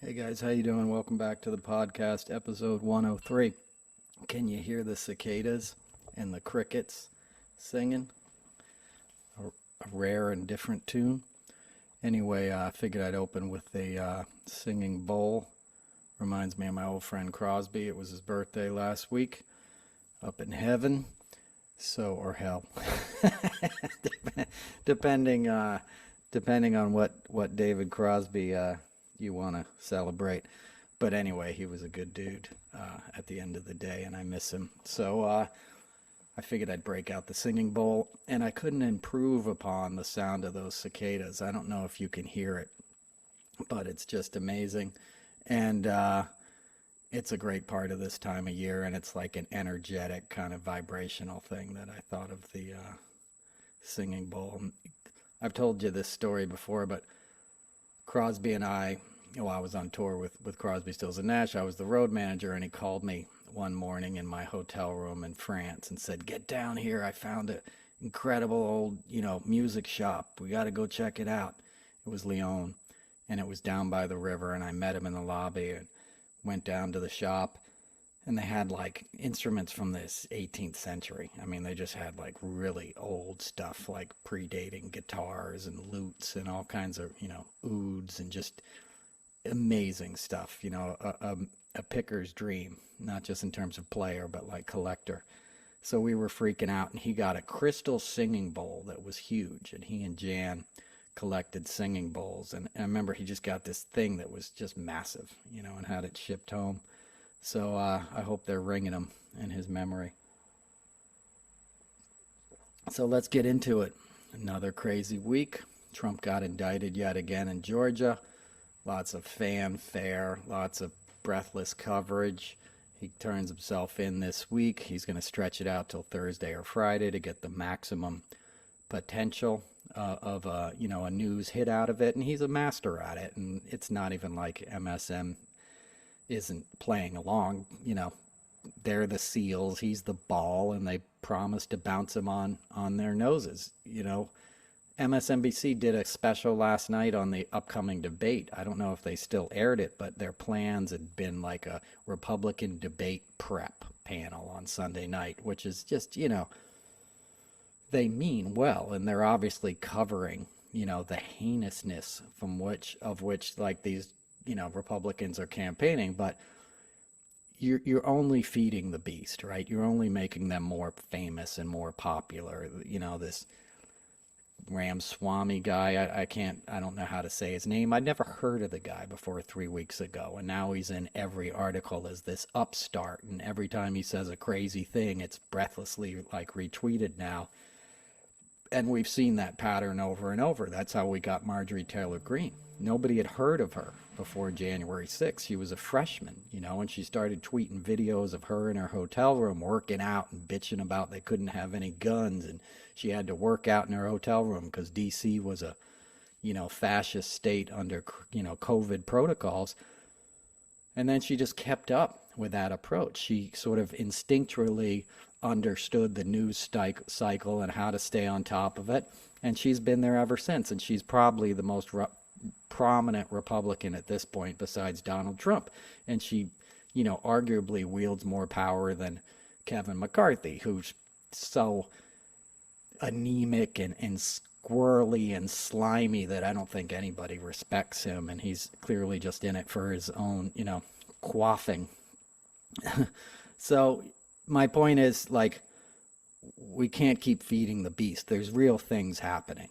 Hey guys, how you doing? Welcome back to the podcast, episode 103. Can you hear the cicadas and the crickets singing? A rare and different tune. Anyway, I figured I'd open with a singing bowl. Reminds me of my old friend Crosby. It was his birthday last week up in heaven. So, or hell. depending depending on what David Crosby you want to celebrate. But anyway, he was a good dude at the end of the day, and I miss him. So I figured I'd break out the singing bowl, and I couldn't improve upon the sound of those cicadas. I don't know if you can hear it, but it's just amazing. And it's a great part of this time of year, and it's like an energetic kind of vibrational thing that I thought of the singing bowl. I've told you this story before, but Crosby and I was on tour with Crosby, Stills, and Nash. I was the road manager, and he called me one morning in my hotel room in France and said, "Get down here. I found an incredible old, music shop. We got to go check it out." It was Lyon, and it was down by the river, and I met him in the lobby and went down to the shop, and they had like instruments from this 18th century. I mean, they just had like really old stuff, like predating guitars and lutes and all kinds of, ouds and just amazing stuff, a picker's dream, not just in terms of player, but like collector. So we were freaking out, and he got a crystal singing bowl that was huge, and he and Jan collected singing bowls. And I remember he just got this thing that was just massive, and had it shipped home. So I hope they're ringing him in his memory. So let's get into it. Another crazy week. Trump got indicted yet again in Georgia. Lots of fanfare, lots of breathless coverage. He turns himself in this week. He's going to stretch it out till Thursday or Friday to get the maximum potential of a news hit out of it, and he's a master at it. And it's not even like MSM isn't playing along. They're the seals, he's the ball, and they promise to bounce him on their noses. MSNBC did a special last night on the upcoming debate. I don't know if they still aired it, but their plans had been like a Republican debate prep panel on Sunday night, which is just, they mean well, and they're obviously covering, the heinousness of which like these, Republicans are campaigning, but you're only feeding the beast, right? You're only making them more famous and more popular. This Ramaswamy guy, I don't know how to say his name. I'd never heard of the guy before 3 weeks ago, and now he's in every article as this upstart, and every time he says a crazy thing, it's breathlessly like retweeted now. And we've seen that pattern over and over. That's how we got Marjorie Taylor Greene. Nobody had heard of her before January 6th. She was a freshman, and she started tweeting videos of her in her hotel room working out and bitching about they couldn't have any guns, and she had to work out in her hotel room because D.C. was a, fascist state under, COVID protocols. And then she just kept up with that approach. She sort of instinctually understood the news cycle and how to stay on top of it. And she's been there ever since. And she's probably the most prominent Republican at this point besides Donald Trump. And she, arguably wields more power than Kevin McCarthy, who's so anemic and squirrely and slimy that I don't think anybody respects him. And he's clearly just in it for his own, quaffing. So my point is, like, we can't keep feeding the beast. There's real things happening.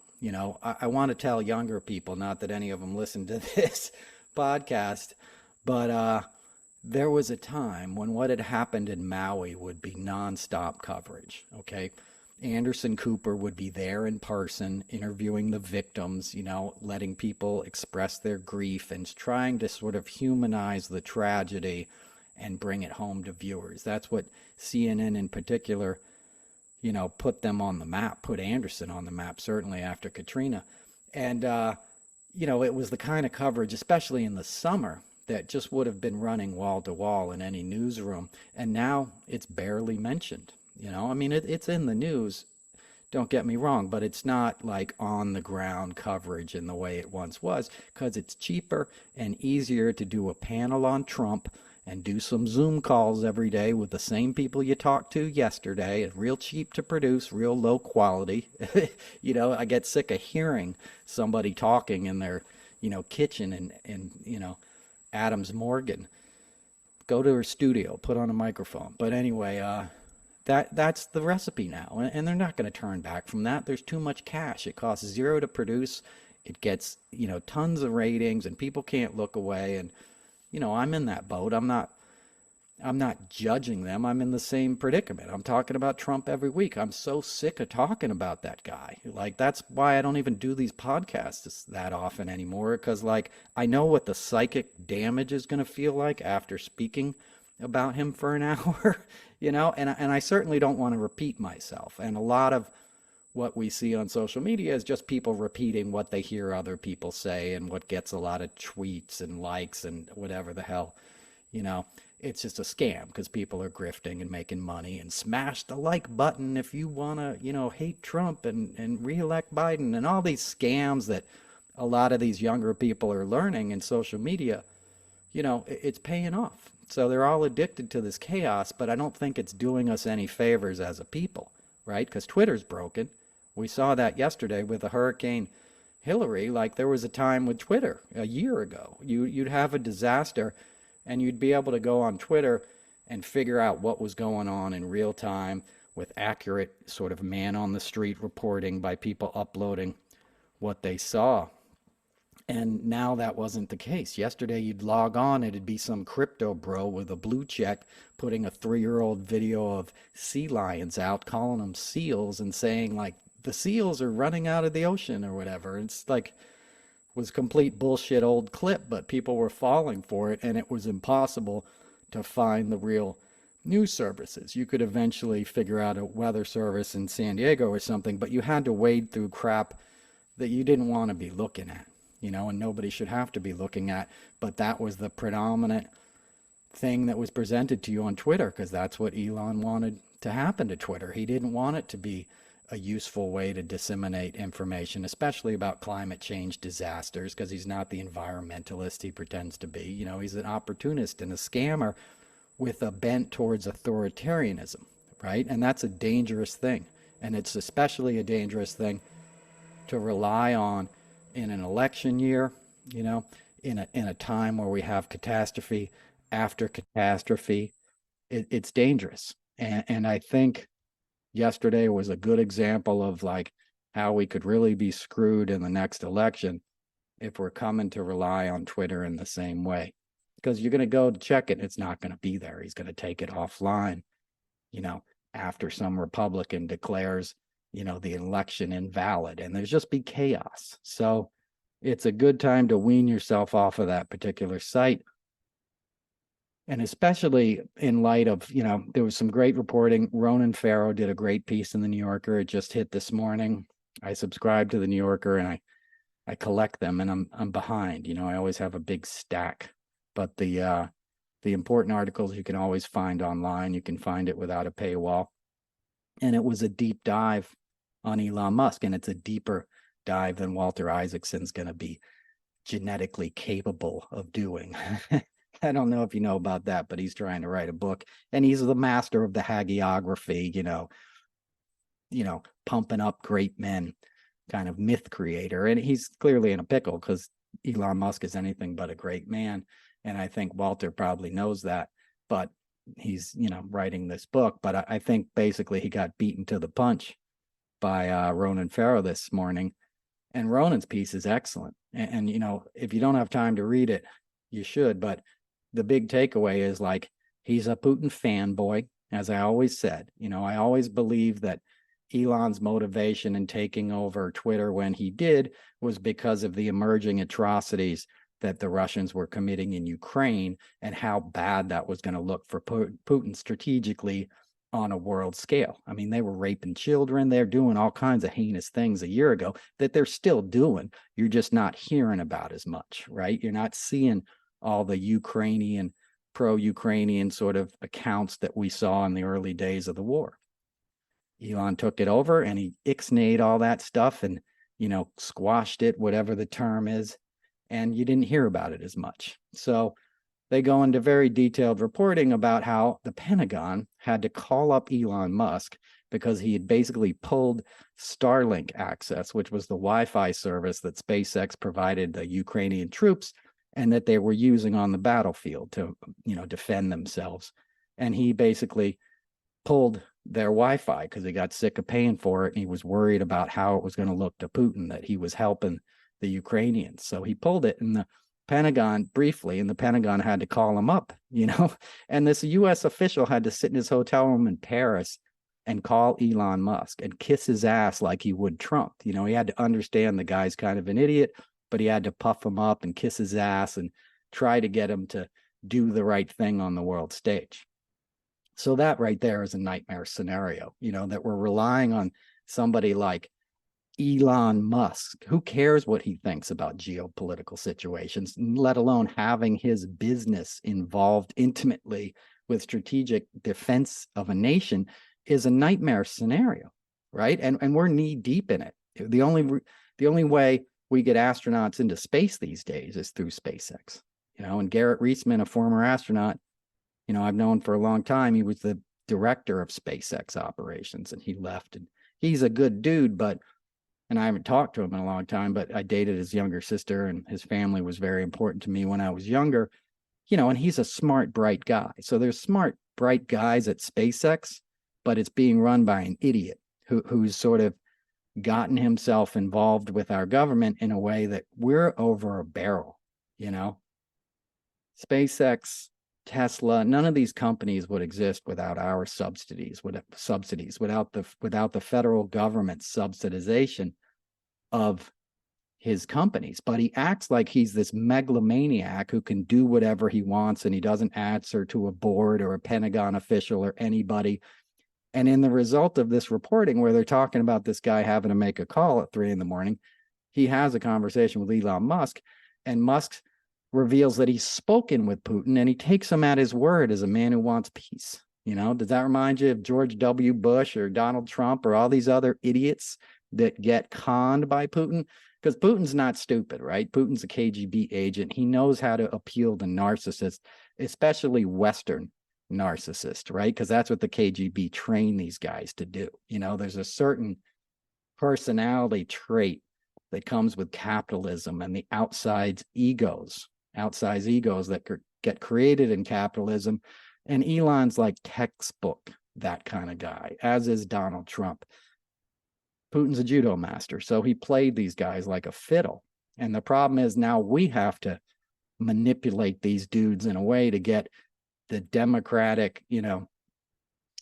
I want to tell younger people, not that any of them listen to this podcast, but there was a time when what had happened in Maui would be nonstop coverage, okay? Anderson Cooper would be there in person, interviewing the victims, letting people express their grief and trying to sort of humanize the tragedy and bring it home to viewers. That's what CNN in particular, put them on the map, put Anderson on the map, certainly after Katrina. And, it was the kind of coverage, especially in the summer, that just would have been running wall to wall in any newsroom. And now it's barely mentioned. It's in the news Don't get me wrong, but it's not like on the ground coverage in the way it once was, because it's cheaper and easier to do a panel on Trump and do some Zoom calls every day with the same people you talked to yesterday. It's real cheap to produce, real low quality. I get sick of hearing somebody talking in their, kitchen in Adams Morgan. Go to her studio, put on a microphone. But anyway, that's the recipe now, and they're not going to turn back from that. There's too much cash. It costs zero to produce. It gets tons of ratings, and people can't look away. And I'm in that boat. I'm not judging them. I'm in the same predicament. I'm talking about Trump every week. I'm so sick of talking about that guy. Like, that's why I don't even do these podcasts that often anymore, because like I know what the psychic damage is going to feel like after speaking about him for an hour, and I certainly don't want to repeat myself. And a lot of what we see on social media is just people repeating what they hear other people say, and what gets a lot of tweets and likes and whatever the hell, you know. It's just a scam because people are grifting and making money. And smash the like button if you want to, hate Trump and re-elect Biden, and all these scams that a lot of these younger people are learning in social media. It's paying off. So they're all addicted to this chaos, but I don't think it's doing us any favors as a people, right? Because Twitter's broken. We saw that yesterday with the Hurricane Hillary. Like, there was a time with Twitter a year ago. You'd have a disaster, and you'd be able to go on Twitter and figure out what was going on in real time with accurate sort of man on the street reporting by people uploading what they saw. And now that wasn't the case. Yesterday, you'd log on, it'd be some crypto bro with a blue check putting a 3-year-old video of sea lions out, calling them seals, and saying, like, the seals are running out of the ocean or whatever. It's like, was complete bullshit old clip, but people were falling for it, and it was impossible to find the real news services. You could eventually figure out a weather service in San Diego or something, but you had to wade through crap that you didn't want to be looking at, and nobody should have to be looking at. But that was the predominant thing that was presented to you on Twitter, because that's what Elon wanted to happen to Twitter. He didn't want it to be a useful way to disseminate information, especially about climate change disasters, because he's not the environmentalist he pretends to be. He's an opportunist and a scammer with a bent towards authoritarianism, right? And that's a dangerous thing. And it's especially a dangerous thing to rely on in an election year, in a time where we have catastrophe after catastrophe. It's dangerous. And I think yesterday was a good example of like how we could really be screwed in the next election if we're coming to rely on Twitter in the same way. Because you're going to go to check it, it's not going to be there. He's going to take it offline, after some Republican declares, the election invalid, and there's just be chaos. So it's a good time to wean yourself off of that particular site. And especially in light of, there was some great reporting. Ronan Farrow did a great piece in the New Yorker. It just hit this morning. I subscribe to the New Yorker, and I collect them, and I'm behind. I always have a big stack. But the important articles you can always find online. You can find it without a paywall. And it was a deep dive on Elon Musk, and it's a deeper dive than Walter Isaacson's going to be genetically capable of doing. I don't know if you know about that, but he's trying to write a book, and he's the master of the hagiography, pumping up great men kind of myth creator. And he's clearly in a pickle because Elon Musk is anything but a great man. And I think Walter probably knows that, but he's, writing this book. But I think basically he got beaten to the punch by Ronan Farrow this morning. And Ronan's piece is excellent. And if you don't have time to read it, you should. But the big takeaway is, like, he's a Putin fanboy, as I always said. I always believe that Elon's motivation in taking over Twitter when he did was because of the emerging atrocities that the Russians were committing in Ukraine, and how bad that was going to look for Putin strategically on a world scale. I mean, they were raping children. They're doing all kinds of heinous things a year ago that they're still doing. You're just not hearing about as much, right? You're not seeing all the Ukrainian, pro-Ukrainian sort of accounts that we saw in the early days of the war. Elon took it over and he ixnayed all that stuff and, squashed it, whatever the term is. And you didn't hear about it as much. So they go into very detailed reporting about how the Pentagon had to call up Elon Musk because he had basically pulled Starlink access, which was the Wi-Fi service that SpaceX provided the Ukrainian troops and that they were using on the battlefield to, defend themselves. And he basically pulled their Wi-Fi because he got sick of paying for it. And he was worried about how it was going to look to Putin, that he was helping the Ukrainians. So he pulled it, and the Pentagon had to call him up, and this U.S. official had to sit in his hotel room in Paris and call Elon Musk and kiss his ass like he would Trump. He had to understand the guy's kind of an idiot, but he had to puff him up and kiss his ass and try to get him to do the right thing on the world stage. So that right there is a nightmare scenario, that we're relying on somebody like Elon Musk. Who cares what he thinks about geopolitical situations, let alone having his business involved intimately with strategic defense of a nation, is a nightmare scenario, right? And we're knee deep in it. The only way we get astronauts into space these days is through SpaceX. And Garrett Reisman, a former astronaut, I've known for a long time. He was the director of SpaceX operations, and he left. And he's a good dude, and I haven't talked to him in a long time, but I dated his younger sister, and his family was very important to me when I was younger, and he's a smart, bright guy. So there's smart, bright guys at SpaceX, but it's being run by an idiot who's sort of gotten himself involved with our government in a way that we're over a barrel, SpaceX, Tesla, none of these companies would exist without our subsidies, without the federal government subsidization of his companies. But he acts like he's this megalomaniac who can do whatever he wants, and he doesn't answer to a board or a Pentagon official or anybody. And in the result of this reporting, where they're talking about this guy having to make a call at 3 a.m, he has a conversation with Elon Musk, and Musk reveals that he's spoken with Putin, and he takes him at his word as a man who wants peace. Does that remind you of George W. Bush or Donald Trump or all these other idiots that get conned by Putin? Because Putin's not stupid, right? Putin's a KGB agent. He knows how to appeal to narcissists, especially Western narcissists, right? Because that's what the KGB trained these guys to do. There's a certain personality trait that comes with capitalism and the outside egos that get created in capitalism. And Elon's like textbook that kind of guy, as is Donald Trump. Putin's a judo master, so he played these guys like a fiddle. And the problem is now we have to manipulate these dudes in a way to get the democratic,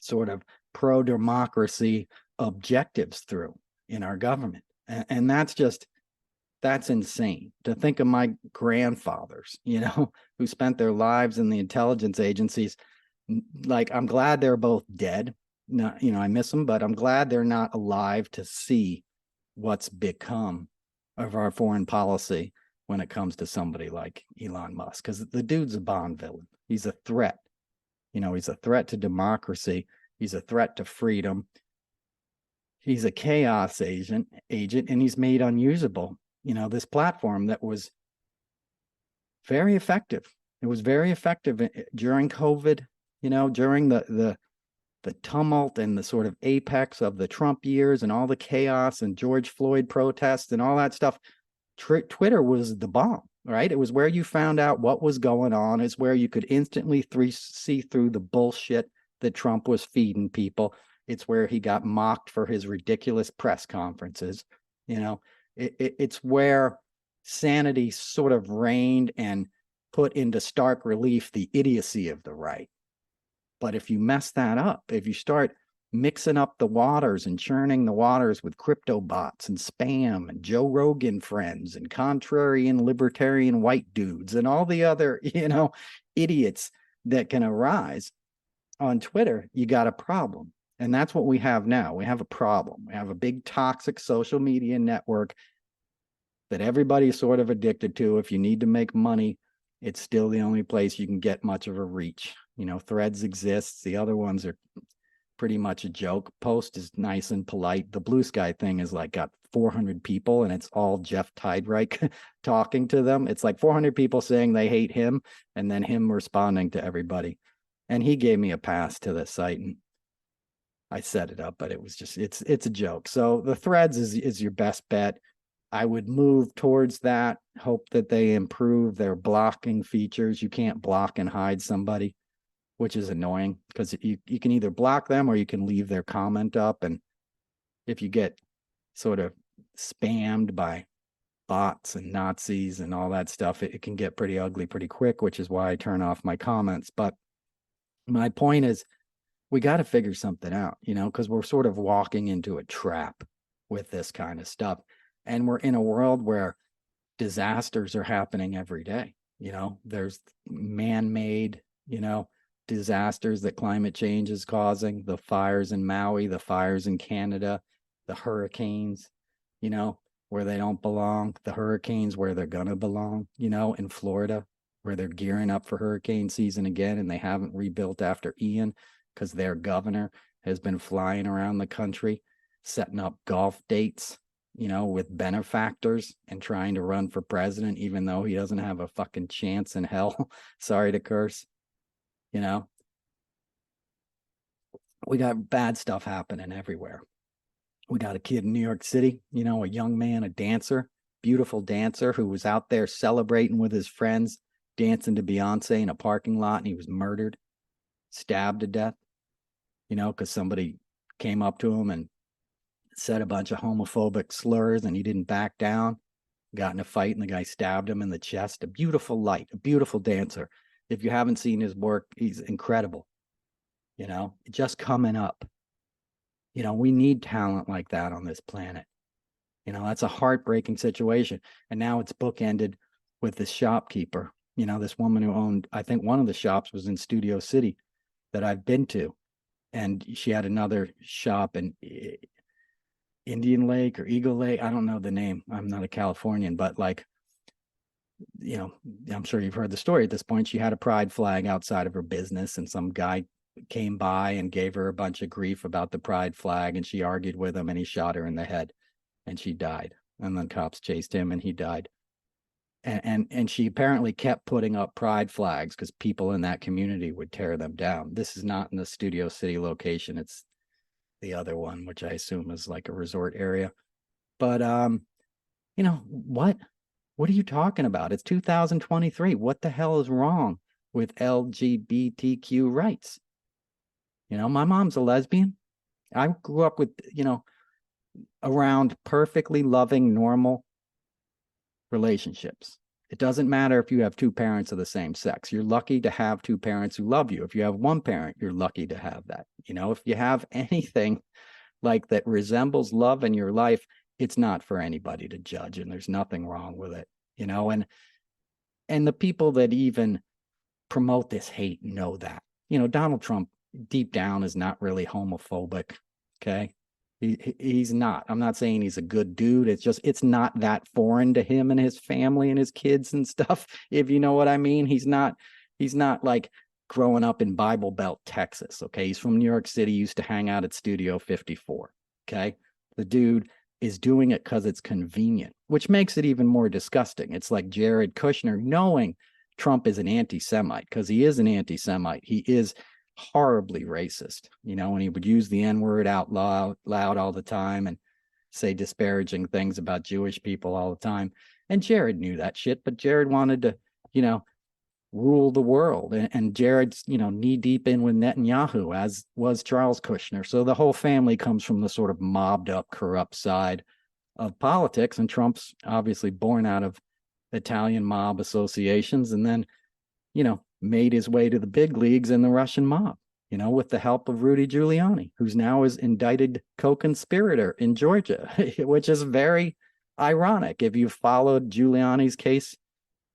sort of pro-democracy objectives through in our government. And that's insane to think of my grandfathers, who spent their lives in the intelligence agencies. Like, I'm glad they're both dead. Not, I miss them, but I'm glad they're not alive to see what's become of our foreign policy when it comes to somebody like Elon Musk, because the dude's a Bond villain. He's a threat. He's a threat to democracy. He's a threat to freedom. He's a chaos agent, and he's made unusable this platform that was very effective. It was very effective during COVID, during the tumult and the sort of apex of the Trump years and all the chaos and George Floyd protests and all that stuff. Twitter was the bomb, right? It was where you found out what was going on. It's where you could instantly see through the bullshit that Trump was feeding people. It's where he got mocked for his ridiculous press conferences. It's where sanity sort of reigned and put into stark relief the idiocy of the right. But if you mess that up, if you start mixing up the waters and churning the waters with crypto bots and spam and Joe Rogan friends and contrarian libertarian white dudes and all the other, idiots that can arise on Twitter, you got a problem. And that's what we have now. We have a problem. We have a big toxic social media network that everybody's sort of addicted to. If you need to make money, it's still the only place you can get much of a reach. Threads exists. The other ones are pretty much a joke. Post is nice and polite. The Blue Sky thing is like got 400 people, and it's all Jeff Tiedreich talking to them. It's like 400 people saying they hate him, and then him responding to everybody. And he gave me a pass to the site, and I set it up, but it was just it's a joke. So the Threads is your best bet. I would move towards that, hope that they improve their blocking features. You can't block and hide somebody, which is annoying because you can either block them or you can leave their comment up. And if you get sort of spammed by bots and Nazis and all that stuff, it can get pretty ugly pretty quick, which is why I turn off my comments. But my point is, we got to figure something out, because we're sort of walking into a trap with this kind of stuff. And we're in a world where disasters are happening every day. There's man-made, disasters that climate change is causing, the fires in Maui, the fires in Canada, the hurricanes, where they don't belong, the hurricanes where they're going to belong, in Florida, where they're gearing up for hurricane season again, and they haven't rebuilt after Ian because their governor has been flying around the country, setting up golf dates, with benefactors and trying to run for president, even though he doesn't have a fucking chance in hell. Sorry to curse. We got bad stuff happening everywhere. We got a kid in New York City, a young man, a dancer, beautiful dancer who was out there celebrating with his friends, dancing to Beyonce in a parking lot, and he was murdered, stabbed to death, because somebody came up to him and said a bunch of homophobic slurs and he didn't back down, got in a fight, and the guy stabbed him in the chest. A beautiful light, a beautiful dancer. If you haven't seen his work, he's incredible, just coming up. We need talent like that on this planet. That's a heartbreaking situation. And now it's bookended with this shopkeeper, this woman who owned, I think one of the shops was in Studio City that I've been to. And she had another shop in Indian Lake or Eagle Lake. I don't know the name. I'm not a Californian, but I'm sure you've heard the story at this point. She had a pride flag outside of her business, and some guy came by and gave her a bunch of grief about the pride flag, and she argued with him, and he shot her in the head, and she died. And then cops chased him, and he died. And she apparently kept putting up pride flags because people in that community would tear them down. This is not in the Studio City location. It's the other one, which I assume is like a resort area. But what are you talking about? It's 2023. What the hell is wrong with LGBTQ rights? My mom's a lesbian. I grew up with, around perfectly loving, normal relationships. It doesn't matter if you have two parents of the same sex. You're lucky to have two parents who love you. If you have one parent, you're lucky to have that. If you have anything like that resembles love in your life, it's not for anybody to judge, and there's nothing wrong with it. And the people that even promote this hate know that. Donald Trump deep down is not really homophobic. Okay. He's not. I'm not saying he's a good dude. It's not that foreign to him and his family and his kids and stuff. If you know what I mean, he's not like growing up in Bible Belt, Texas. Okay. He's from New York City, used to hang out at Studio 54. Okay. The dude is doing it because it's convenient, which makes it even more disgusting. It's like Jared Kushner knowing Trump is an anti-Semite, because he is an anti-Semite. He is horribly racist, and he would use the N-word out loud all the time and say disparaging things about Jewish people all the time. And Jared knew that shit, but Jared wanted to, rule the world. And Jared's, knee deep in with Netanyahu, as was Charles Kushner. So the whole family comes from the sort of mobbed up, corrupt side of politics. And Trump's obviously born out of Italian mob associations, and then, made his way to the big leagues in the Russian mob, with the help of Rudy Giuliani, who's now is indicted co-conspirator in Georgia, which is very ironic. If you followed Giuliani's case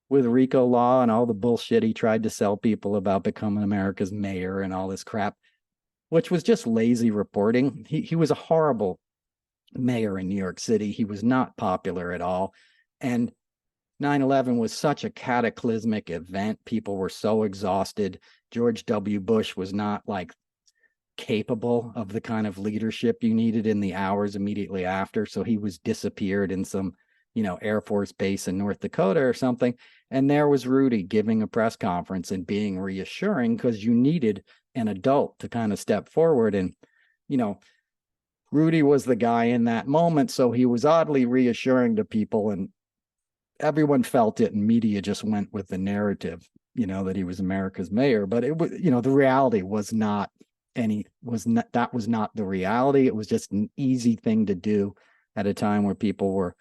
with RICO law and all the bullshit he tried to sell people about becoming America's mayor and all this crap, which was just lazy reporting. He was a horrible mayor in New York City. He was not popular at all. And 9/11 was such a cataclysmic event. People were so exhausted. George W. Bush was not like capable of the kind of leadership you needed in the hours immediately after. So he was disappeared in some, Air Force base in North Dakota or something. And there was Rudy giving a press conference and being reassuring, because you needed an adult to kind of step forward. And, Rudy was the guy in that moment. So he was oddly reassuring to people, and everyone felt it, and media just went with the narrative, that he was America's mayor. But it was, the reality was not that was not the reality. It was just an easy thing to do at a time where people were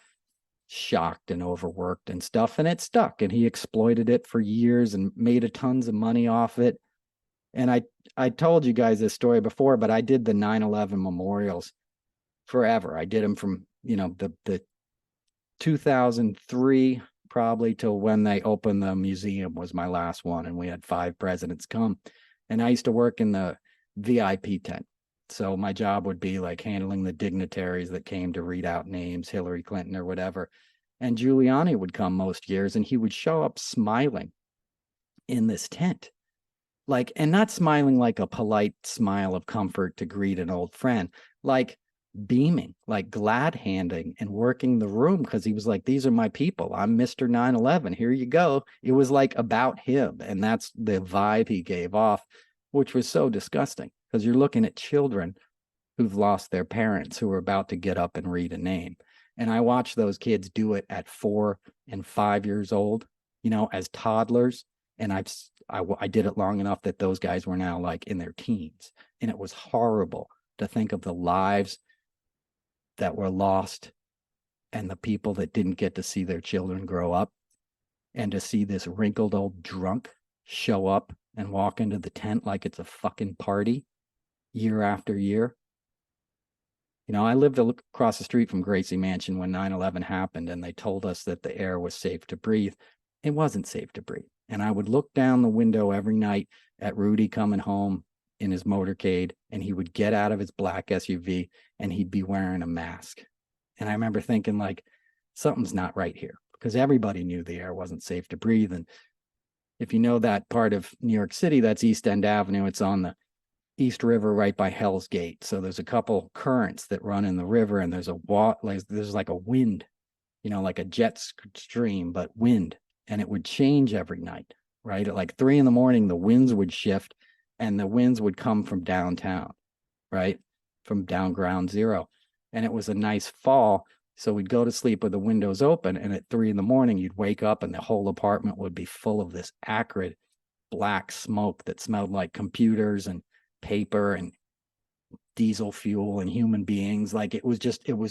shocked and overworked and stuff, and it stuck, and he exploited it for years and made a tons of money off it. And I told you guys this story before, but I did the 9/11 memorials forever. I did them from, the 2003 probably till when they opened the museum was my last one, and we had 5 presidents come. And I used to work in the VIP tent. So my job would be like handling the dignitaries that came to read out names, Hillary Clinton or whatever. And Giuliani would come most years, and he would show up smiling in this tent. Like, and not smiling like a polite smile of comfort to greet an old friend, like beaming, like glad handing and working the room, because he was like, these are my people. I'm Mr. 9/11. Here you go. It was like about him. And that's the vibe he gave off, which was so disgusting, because you're looking at children who've lost their parents, who are about to get up and read a name. And I watched those kids do it at 4 and 5 years old, as toddlers. And I did it long enough that those guys were now like in their teens. And it was horrible to think of the lives that were lost and the people that didn't get to see their children grow up, and to see this wrinkled old drunk show up and walk into the tent like it's a fucking party year after year. I lived across the street from Gracie Mansion when 9/11 happened, and they told us that the air was safe to breathe. It wasn't safe to breathe. And I would look down the window every night at Rudy coming home in his motorcade, and he would get out of his black SUV and he'd be wearing a mask. And I remember thinking, like, something's not right here, because everybody knew the air wasn't safe to breathe. And if you know that part of New York City, that's East End Avenue. It's on the East River right by Hell's Gate. So there's a couple currents that run in the river, and there's like a wind, like a jet stream, but wind. And it would change every night, right? At like 3 a.m, the winds would shift, and the winds would come from downtown, right? From down ground zero. And it was a nice fall. So we'd go to sleep with the windows open, and at 3 a.m, you'd wake up and the whole apartment would be full of this acrid black smoke that smelled like computers and paper and diesel fuel and human beings. Like, it was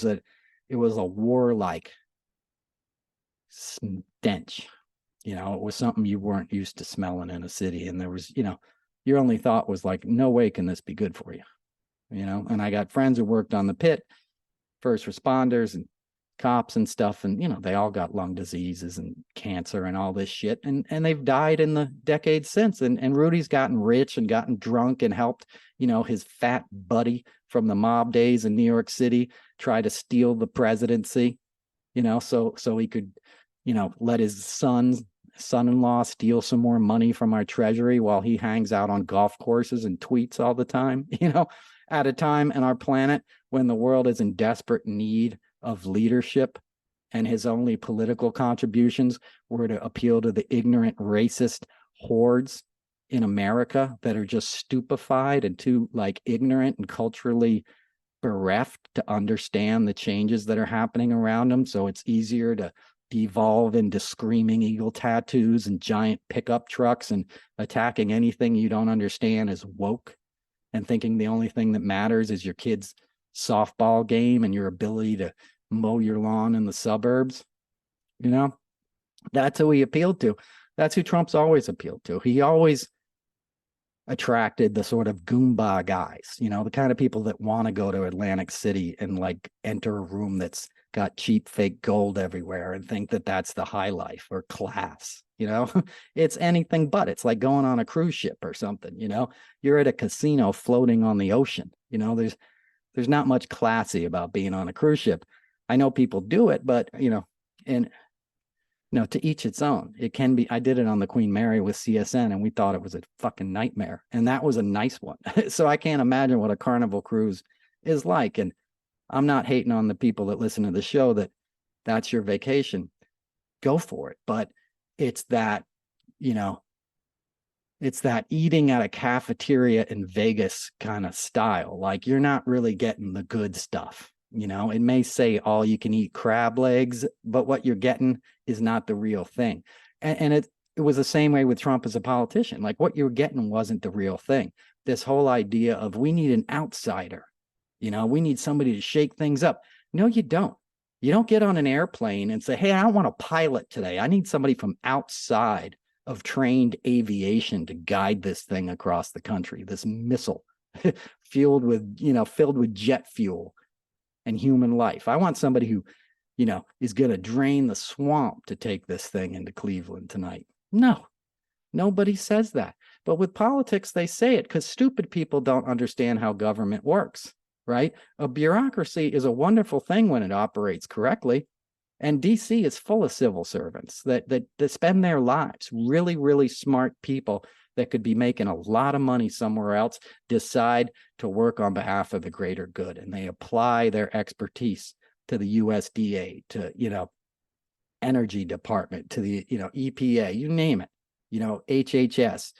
a warlike stench. It was something you weren't used to smelling in a city. And there was, your only thought was like, no way can this be good for you. And I got friends who worked on the pit, first responders and cops and stuff. And, they all got lung diseases and cancer and all this shit. And they've died in the decades since. And Rudy's gotten rich and gotten drunk and helped, his fat buddy from the mob days in New York City try to steal the presidency, so he could, let his son-in-law steal some more money from our treasury while he hangs out on golf courses and tweets all the time, at a time in our planet when the world is in desperate need of leadership, and his only political contributions were to appeal to the ignorant racist hordes in America that are just stupefied and too ignorant and culturally bereft to understand the changes that are happening around them. So it's easier to devolve into screaming eagle tattoos and giant pickup trucks and attacking anything you don't understand as woke, and thinking the only thing that matters is your kid's softball game and your ability to mow your lawn in the suburbs. That's who he appealed to. That's who Trump's always appealed to. He always attracted the sort of Goomba guys, the kind of people that want to go to Atlantic City and enter a room that's got cheap fake gold everywhere and think that that's the high life or class. It's anything but. It's like going on a cruise ship or something. You're at a casino floating on the ocean. There's not much classy about being on a cruise ship. I know people do it, but and No, to each its own. It can be. I did it on the Queen Mary with CSN, and we thought it was a fucking nightmare. And that was a nice one. So I can't imagine what a Carnival cruise is like. And I'm not hating on the people that listen to the show that that's your vacation. Go for it. But it's that, you know, it's that eating at a cafeteria in Vegas kind of style. Like you're not really getting the good stuff. You know, it may say all you can eat crab legs, but what you're getting is not the real thing. And it was the same way with Trump as a politician. Like what you were getting wasn't the real thing. This whole idea of we need an outsider, you know, we need somebody to shake things up. No, you don't. You don't get on an airplane and say, hey, I don't want a pilot today. I need somebody from outside of trained aviation to guide this thing across the country, this missile filled with jet fuel and human life. I want somebody who, you know, is going to drain the swamp to take this thing into Cleveland tonight. No, nobody says that. But with politics, they say it because stupid people don't understand how government works, right? A bureaucracy is a wonderful thing when it operates correctly. And DC is full of civil servants that spend their lives, really, really smart people that could be making a lot of money somewhere else, decide to work on behalf of the greater good. And they apply their expertise to the USDA, to, you know, Energy Department, to the, you know, EPA, you name it, you know, HHS,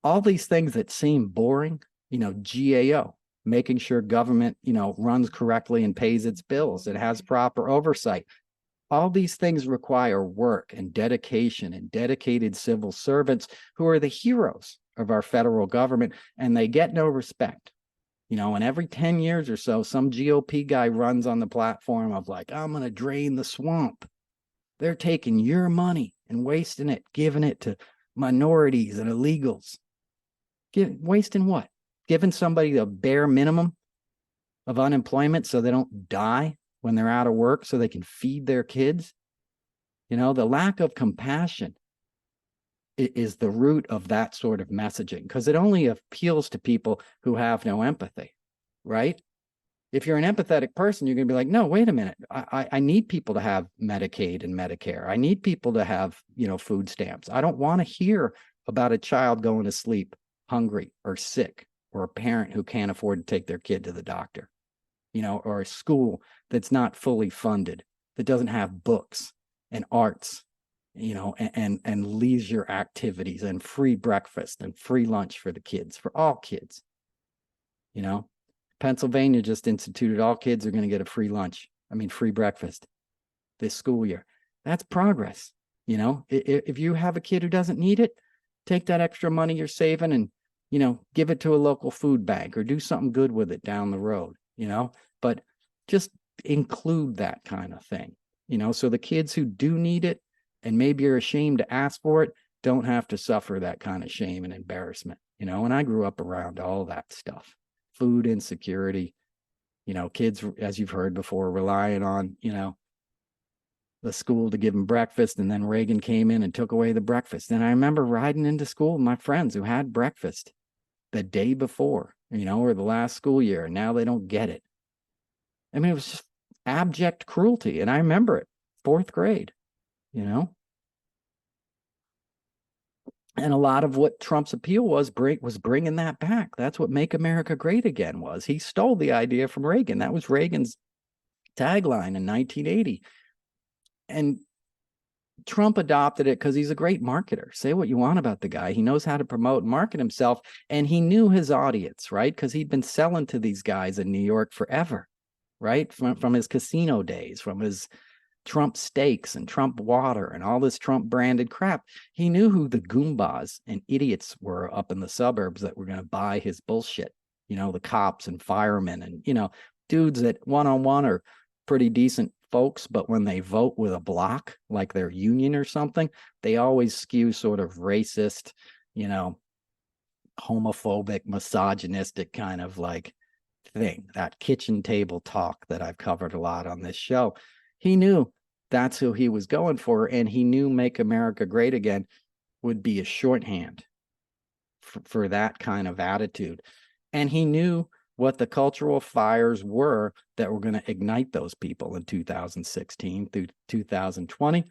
all these things that seem boring, you know, GAO, making sure government, you know, runs correctly and pays its bills. It has proper oversight. All these things require work and dedication and dedicated civil servants who are the heroes of our federal government, and they get no respect. You know, and every 10 years or so, some GOP guy runs on the platform of like, I'm going to drain the swamp. They're taking your money and wasting it, giving it to minorities and illegals. Wasting what? Giving somebody the bare minimum of unemployment so they don't die when they're out of work so they can feed their kids. You know, the lack of compassion is the root of that sort of messaging because it only appeals to people who have no empathy, right? If you're an empathetic person, you're going to be like, no, wait a minute. I need people to have Medicaid and Medicare. I need people to have, you know, food stamps. I don't want to hear about a child going to sleep hungry or sick or a parent who can't afford to take their kid to the doctor, you know, or a school that's not fully funded, that doesn't have books and arts, you know, and leisure activities and free breakfast and free lunch for the kids, for all kids. You know, Pennsylvania just instituted all kids are going to get a free lunch. I mean, free breakfast this school year. That's progress. You know, if you have a kid who doesn't need it, take that extra money you're saving and, you know, give it to a local food bank or do something good with it down the road, you know, but just include that kind of thing, you know, so the kids who do need it and maybe are ashamed to ask for it don't have to suffer that kind of shame and embarrassment, you know. And I grew up around all that stuff, food insecurity, you know, kids, as you've heard before, relying on, you know, the school to give them breakfast, and then Reagan came in and took away the breakfast. And I remember riding into school with my friends who had breakfast the day before, you know, or the last school year, and now they don't get it. I mean, it was just abject cruelty. And I remember it, fourth grade, you know. And a lot of what Trump's appeal was bringing that back. That's what Make America Great Again was. He stole the idea from Reagan. That was Reagan's tagline in 1980. And Trump adopted it because he's a great marketer. Say what you want about the guy. He knows how to promote and market himself. And he knew his audience, right? Because he'd been selling to these guys in New York forever, right? From his casino days, from his Trump steaks and Trump water and all this Trump branded crap. He knew who the Goombas and idiots were up in the suburbs that were going to buy his bullshit. You know, the cops and firemen and, you know, dudes that one-on-one are pretty decent folks, but when they vote with a block, like their union or something, they always skew sort of racist, you know, homophobic, misogynistic kind of like thing, that kitchen table talk that I've covered a lot on this show. He knew that's who he was going for, and he knew Make America Great Again would be a shorthand for that kind of attitude. And he knew what the cultural fires were that were going to ignite those people in 2016 through 2020.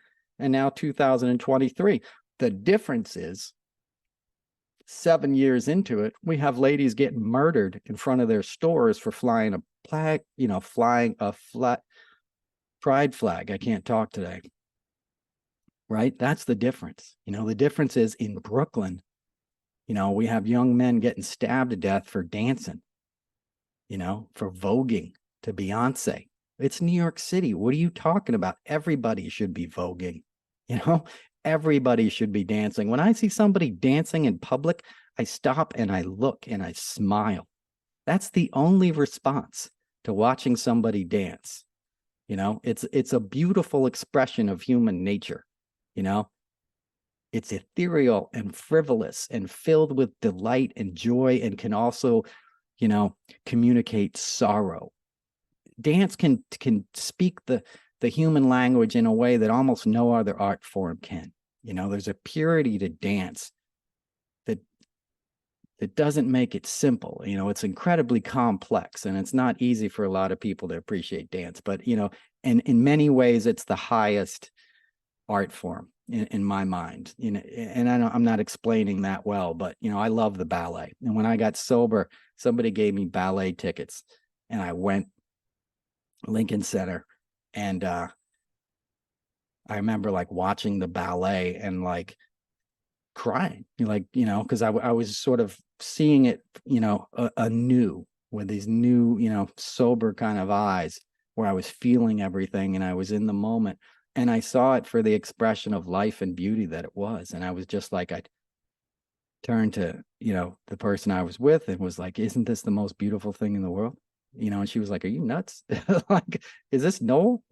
and now 2023. The difference is 7 years into it, we have ladies getting murdered in front of their stores for flying a flag, flying a flat pride flag. I can't talk today. Right? That's the difference. The difference is in Brooklyn, we have young men getting stabbed to death for dancing, for voguing to Beyonce. It's New York City. What are you talking about? Everybody should be voguing, everybody should be dancing. When I see somebody dancing in public, I stop and I look and I smile. That's the only response to watching somebody dance. It's a beautiful expression of human nature. It's ethereal and frivolous and filled with delight and joy, and can also, communicate sorrow. Dance can speak the human language in a way that almost no other art form can. There's a purity to dance that doesn't make it simple. It's incredibly complex, and it's not easy for a lot of people to appreciate dance. But, and in many ways, it's the highest art form in my mind. And I'm not explaining that well, but, I love the ballet. And when I got sober, somebody gave me ballet tickets, and I went Lincoln Center, and I remember like watching the ballet and like crying, because I was sort of seeing it, anew with these new, sober kind of eyes, where I was feeling everything and I was in the moment, and I saw it for the expression of life and beauty that it was. And I was just like, I turned to, the person I was with and was like, isn't this the most beautiful thing in the world? And she was like, are you nuts? Like, is this Noel?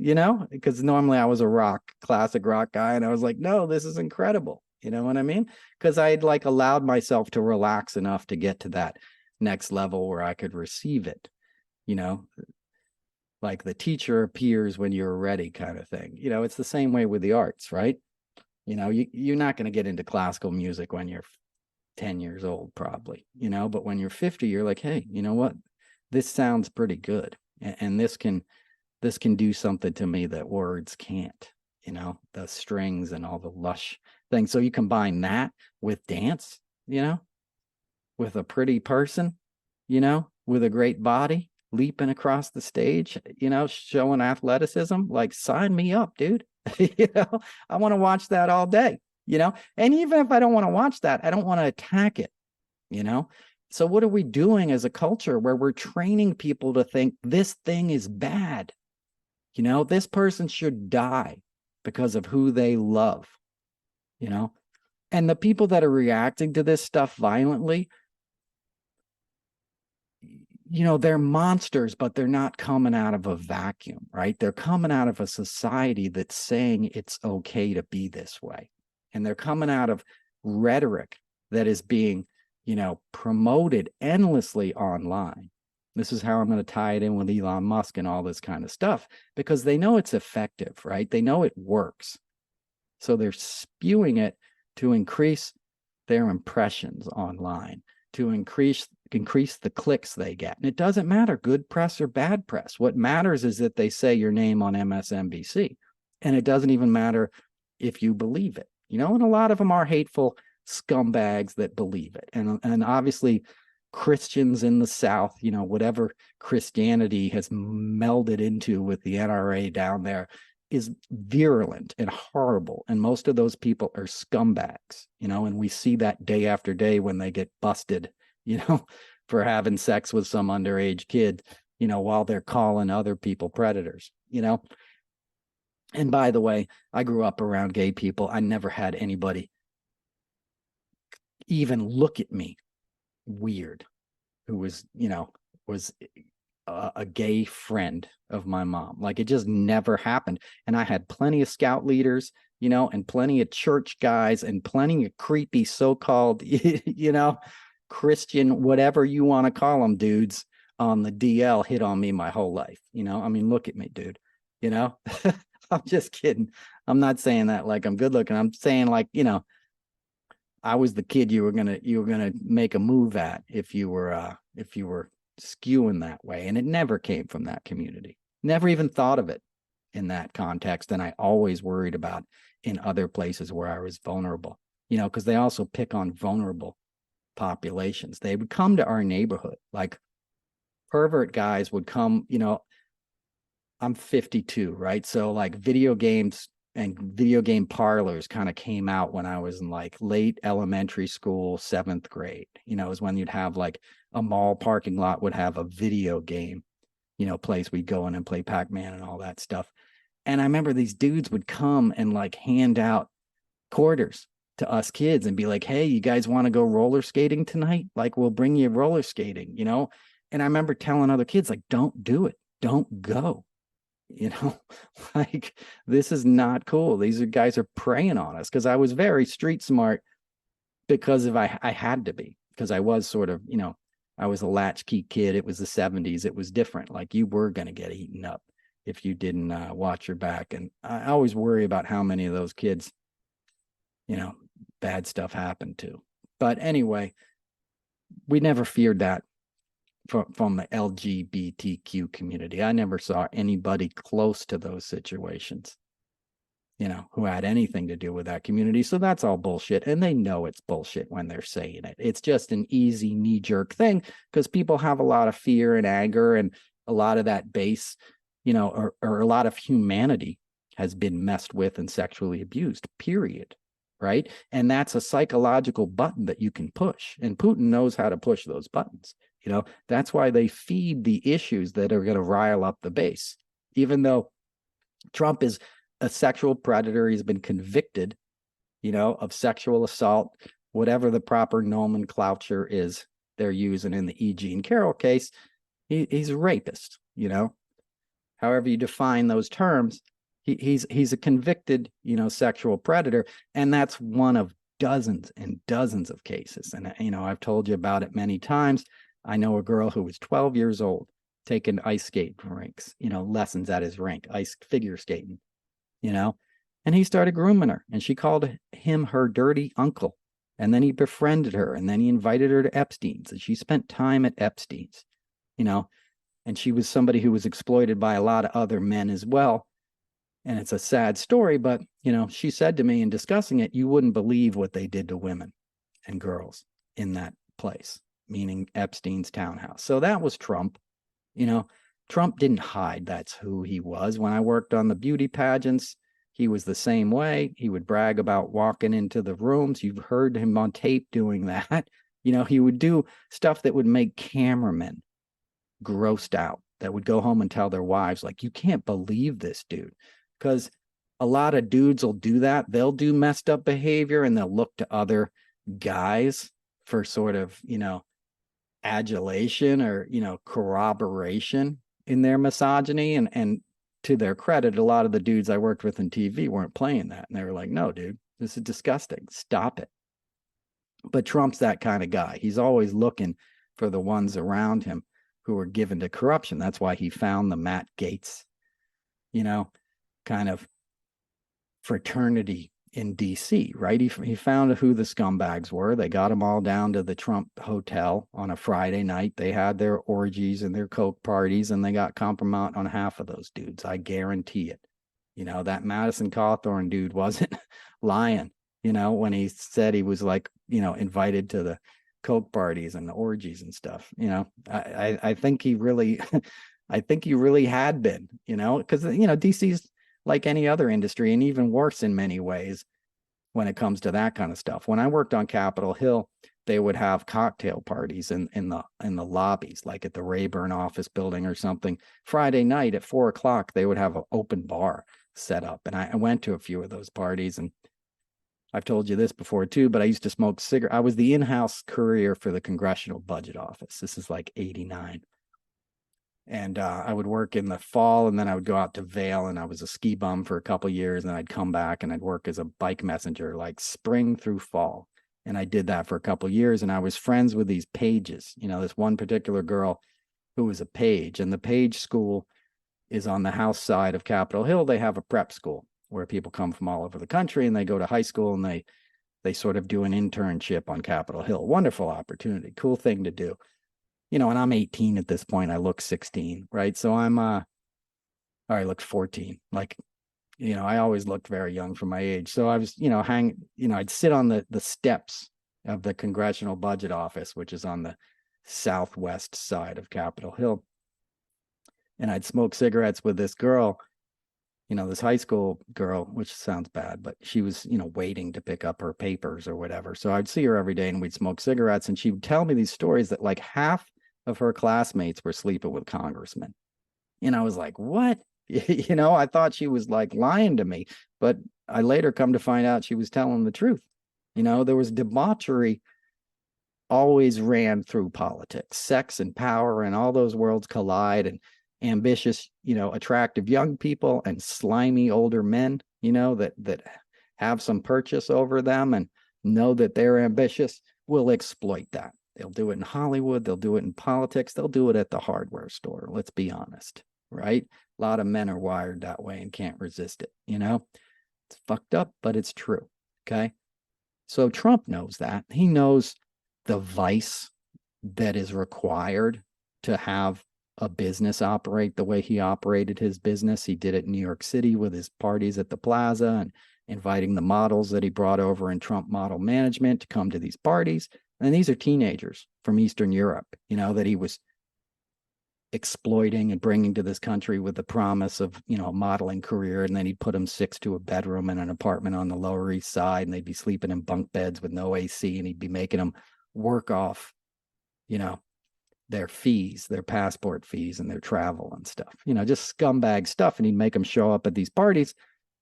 Because normally I was a classic rock guy. And I was like, no, this is incredible. You know what I mean? Because I had like allowed myself to relax enough to get to that next level where I could receive it, like the teacher appears when you're ready kind of thing. It's the same way with the arts, right? You're not going to get into classical music when you're 10 years old, probably, but when you're 50, you're like, hey, you know what? This sounds pretty good. And this can do something to me that words can't, the strings and all the lush things. So you combine that with dance, with a pretty person, with a great body leaping across the stage, showing athleticism, like sign me up, dude. I want to watch that all day, and even if I don't want to watch that, I don't want to attack it, So what are we doing as a culture where we're training people to think this thing is bad? This person should die because of who they love, and the people that are reacting to this stuff violently, they're monsters, but they're not coming out of a vacuum, right? They're coming out of a society that's saying it's okay to be this way. And they're coming out of rhetoric that is being, promoted endlessly online. This is how I'm going to tie it in with Elon Musk and all this kind of stuff, because they know it's effective, right? They know it works. So they're spewing it to increase their impressions online, to increase the clicks they get. And it doesn't matter, good press or bad press. What matters is that they say your name on MSNBC. And it doesn't even matter if you believe it, and a lot of them are hateful scumbags that believe it. And obviously Christians in the South, whatever Christianity has melded into with the NRA down there is virulent and horrible. And most of those people are scumbags, and we see that day after day when they get busted, for having sex with some underage kid, while they're calling other people predators, And by the way, I grew up around gay people. I never had anybody even look at me weird who was a gay friend of my mom. Like, it just never happened. And I had plenty of scout leaders, and plenty of church guys and plenty of creepy so-called, Christian, whatever you want to call them, dudes on the DL hit on me my whole life. I mean, look at me, dude, I'm just kidding. I'm not saying that like I'm good looking. I'm saying like, I was the kid you were gonna make a move at if you were skewing that way. And it never came from that community. Never even thought of it. in that context than I always worried about in other places where I was vulnerable, because they also pick on vulnerable populations. They would come to our neighborhood, like pervert guys would come, I'm 52, right? So like video games and video game parlors kind of came out when I was in like late elementary school, 7th grade, is when you'd have like a mall parking lot would have a video game, place we'd go in and play Pac-Man and all that stuff. And I remember these dudes would come and like hand out quarters to us kids and be like, hey, you guys want to go roller skating tonight? Like, we'll bring you roller skating, And I remember telling other kids, like, don't do it. Don't go. Like, this is not cool. These guys are preying on us, because I was very street smart because I had to be, because I was sort of, I was a latchkey kid. It was the 70s. It was different. Like, you were going to get eaten up if you didn't watch your back. And I always worry about how many of those kids, bad stuff happened to. But anyway, we never feared that from the LGBTQ community. I never saw anybody close to those situations, who had anything to do with that community. So that's all bullshit. And they know it's bullshit when they're saying it. It's just an easy knee-jerk thing, because people have a lot of fear and anger, and a lot of that base, or a lot of humanity has been messed with and sexually abused, period. Right? And that's a psychological button that you can push. And Putin knows how to push those buttons. That's why they feed the issues that are going to rile up the base. Even though Trump is a sexual predator, he's been convicted, of sexual assault, whatever the proper nomenclature is they're using in the E. Jean Carroll case. He's a rapist, however you define those terms. He's a convicted, sexual predator, and that's one of dozens and dozens of cases. And I've told you about it many times. I know a girl who was 12 years old taking ice skate rinks, lessons at his rink, ice figure skating, and he started grooming her, and she called him her dirty uncle, and then he befriended her, and then he invited her to Epstein's, and she spent time at Epstein's, and she was somebody who was exploited by a lot of other men as well. And it's a sad story, but, she said to me in discussing it, you wouldn't believe what they did to women and girls in that place, meaning Epstein's townhouse. So that was Trump. Trump didn't hide that's who he was. When I worked on the beauty pageants, he was the same way. He would brag about walking into the rooms. You've heard him on tape doing that. He would do stuff that would make cameramen grossed out, that would go home and tell their wives, like, you can't believe this dude. Because a lot of dudes will do that. They'll do messed up behavior, and they'll look to other guys for sort of, adulation or, corroboration in their misogyny. And to their credit, a lot of the dudes I worked with in TV weren't playing that. And they were like, no, dude, this is disgusting. Stop it. But Trump's that kind of guy. He's always looking for the ones around him who are given to corruption. That's why he found the Matt Gaetz, kind of fraternity in DC, right? He found who the scumbags were. They got them all down to the Trump hotel on a Friday night. They had their orgies and their coke parties, and they got compromised on half of those dudes. I guarantee it. That Madison Cawthorn dude wasn't lying, when he said he was like, invited to the coke parties and the orgies and stuff. I think he really, I think he really had been, because, DC's like any other industry, and even worse in many ways when it comes to that kind of stuff. When I worked on Capitol Hill, they would have cocktail parties in the lobbies, like at the Rayburn office building or something. Friday night at 4:00, they would have an open bar set up. And I went to a few of those parties, and I've told you this before too, but I used to smoke cigarettes. I was the in-house courier for the Congressional Budget Office. This is like 89. And I would work in the fall, and then I would go out to Vail, and I was a ski bum for a couple of years, and I'd come back and I'd work as a bike messenger, like spring through fall. And I did that for a couple of years, and I was friends with these pages. This one particular girl who was a page, and the page school is on the house side of Capitol Hill. They have a prep school where people come from all over the country, and they go to high school, and they sort of do an internship on Capitol Hill. Wonderful opportunity, cool thing to do. And I'm 18 at this point. I look 16, right? So I'm I looked 14. Like, I always looked very young for my age. So I was, I'd sit on the steps of the Congressional Budget Office, which is on the southwest side of Capitol Hill. And I'd smoke cigarettes with this girl, this high school girl, which sounds bad, but she was, waiting to pick up her papers or whatever. So I'd see her every day and we'd smoke cigarettes. And she would tell me these stories that like half of her classmates were sleeping with congressmen. And I was like, what? I thought she was like lying to me, but I later come to find out she was telling the truth. There was debauchery always ran through politics. Sex and power and all those worlds collide, and ambitious, attractive young people and slimy older men, that have some purchase over them and know that they're ambitious will exploit that. They'll do it in Hollywood. They'll do it in politics. They'll do it at the hardware store. Let's be honest, right? A lot of men are wired that way and can't resist it. It's fucked up, but it's true. Okay. So Trump knows that. He knows the vice that is required to have a business operate the way he operated his business. He did it in New York City with his parties at the plaza and inviting the models that he brought over in Trump model management to come to these parties. And these are teenagers from Eastern Europe, that he was exploiting and bringing to this country with the promise of, a modeling career. And then he'd put them 6 to a bedroom in an apartment on the Lower East Side, and they'd be sleeping in bunk beds with no AC, and he'd be making them work off, their fees, their passport fees and their travel and stuff, just scumbag stuff. And he'd make them show up at these parties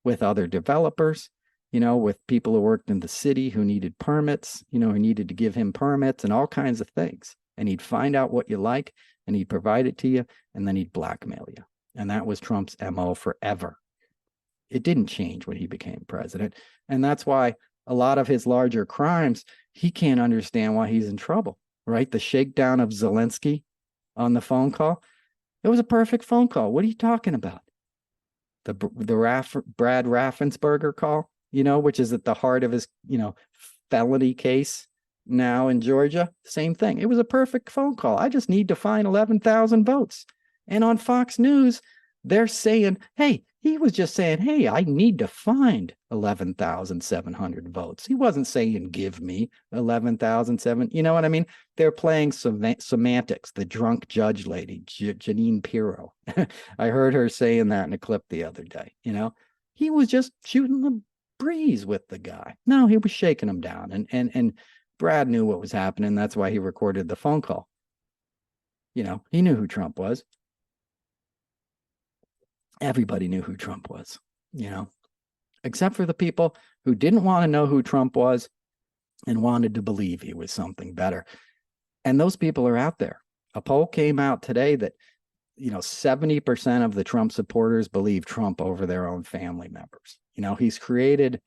with other developers, with people who worked in the city who needed permits, who needed to give him permits and all kinds of things. And he'd find out what you like and he'd provide it to you, and then he'd blackmail you. And that was Trump's MO forever. It didn't change when he became president. And that's why a lot of his larger crimes, he can't understand why he's in trouble, right? The shakedown of Zelensky on the phone call, it was a perfect phone call. What are you talking about? The Brad Raffensperger call, which is at the heart of his, felony case now in Georgia, same thing. It was a perfect phone call. I just need to find 11,000 votes. And on Fox News, they're saying, hey, he was just saying, hey, I need to find 11,700 votes. He wasn't saying, give me 11,007. You know what I mean? They're playing semantics. The drunk judge lady, Janine Pirro. I heard her saying that in a clip the other day. He was just shooting the breeze with the guy. No, he was shaking him down. And Brad knew what was happening. That's why he recorded the phone call. He knew who Trump was. Everybody knew who Trump was, except for the people who didn't want to know who Trump was and wanted to believe he was something better. And those people are out there. A poll came out today that, 70% of the Trump supporters believe Trump over their own family members. He's created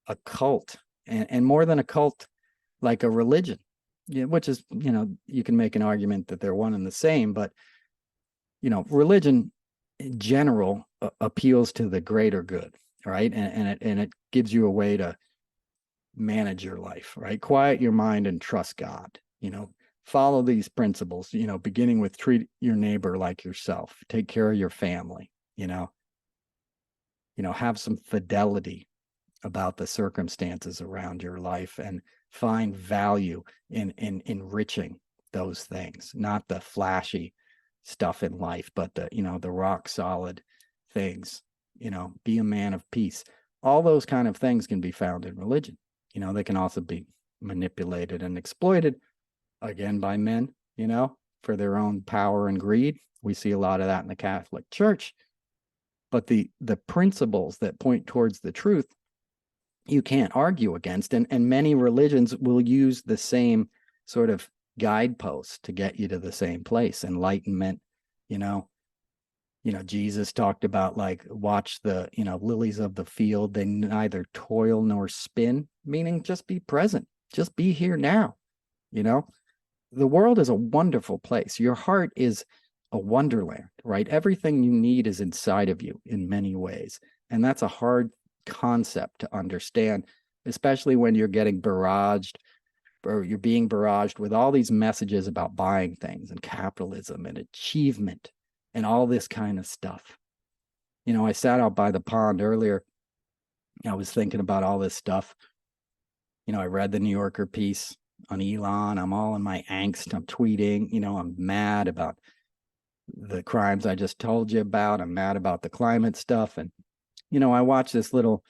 a cult, and more than a cult, like a religion, which is, you can make an argument that they're one and the same, but, religion in general appeals to the greater good, right? And it gives you a way to manage your life, right? Quiet your mind and trust God, follow these principles, beginning with treat your neighbor like yourself, take care of your family, have some fidelity about the circumstances around your life, and find value in enriching those things, not the flashy stuff in life, but the rock solid things. Be a man of peace. All those kind of things can be found in religion. They can also be manipulated and exploited, again, by men, for their own power and greed. We see a lot of that in the Catholic Church. But the principles that point towards the truth, you can't argue against. And many religions will use the same sort of guideposts to get you to the same place. Enlightenment, Jesus talked about, like, watch the, lilies of the field. They neither toil nor spin, meaning just be present, just be here now. The world is a wonderful place. Your heart is a wonderland, right? Everything you need is inside of you in many ways. And that's a hard concept to understand, especially when you're getting barraged, or you're being barraged with all these messages about buying things and capitalism and achievement and all this kind of stuff. I sat out by the pond earlier. I was thinking about all this stuff. I read the New Yorker piece on Elon. I'm all in my angst. I'm tweeting, I'm mad about the crimes I just told you about. I'm mad about the climate stuff. And, I watch this little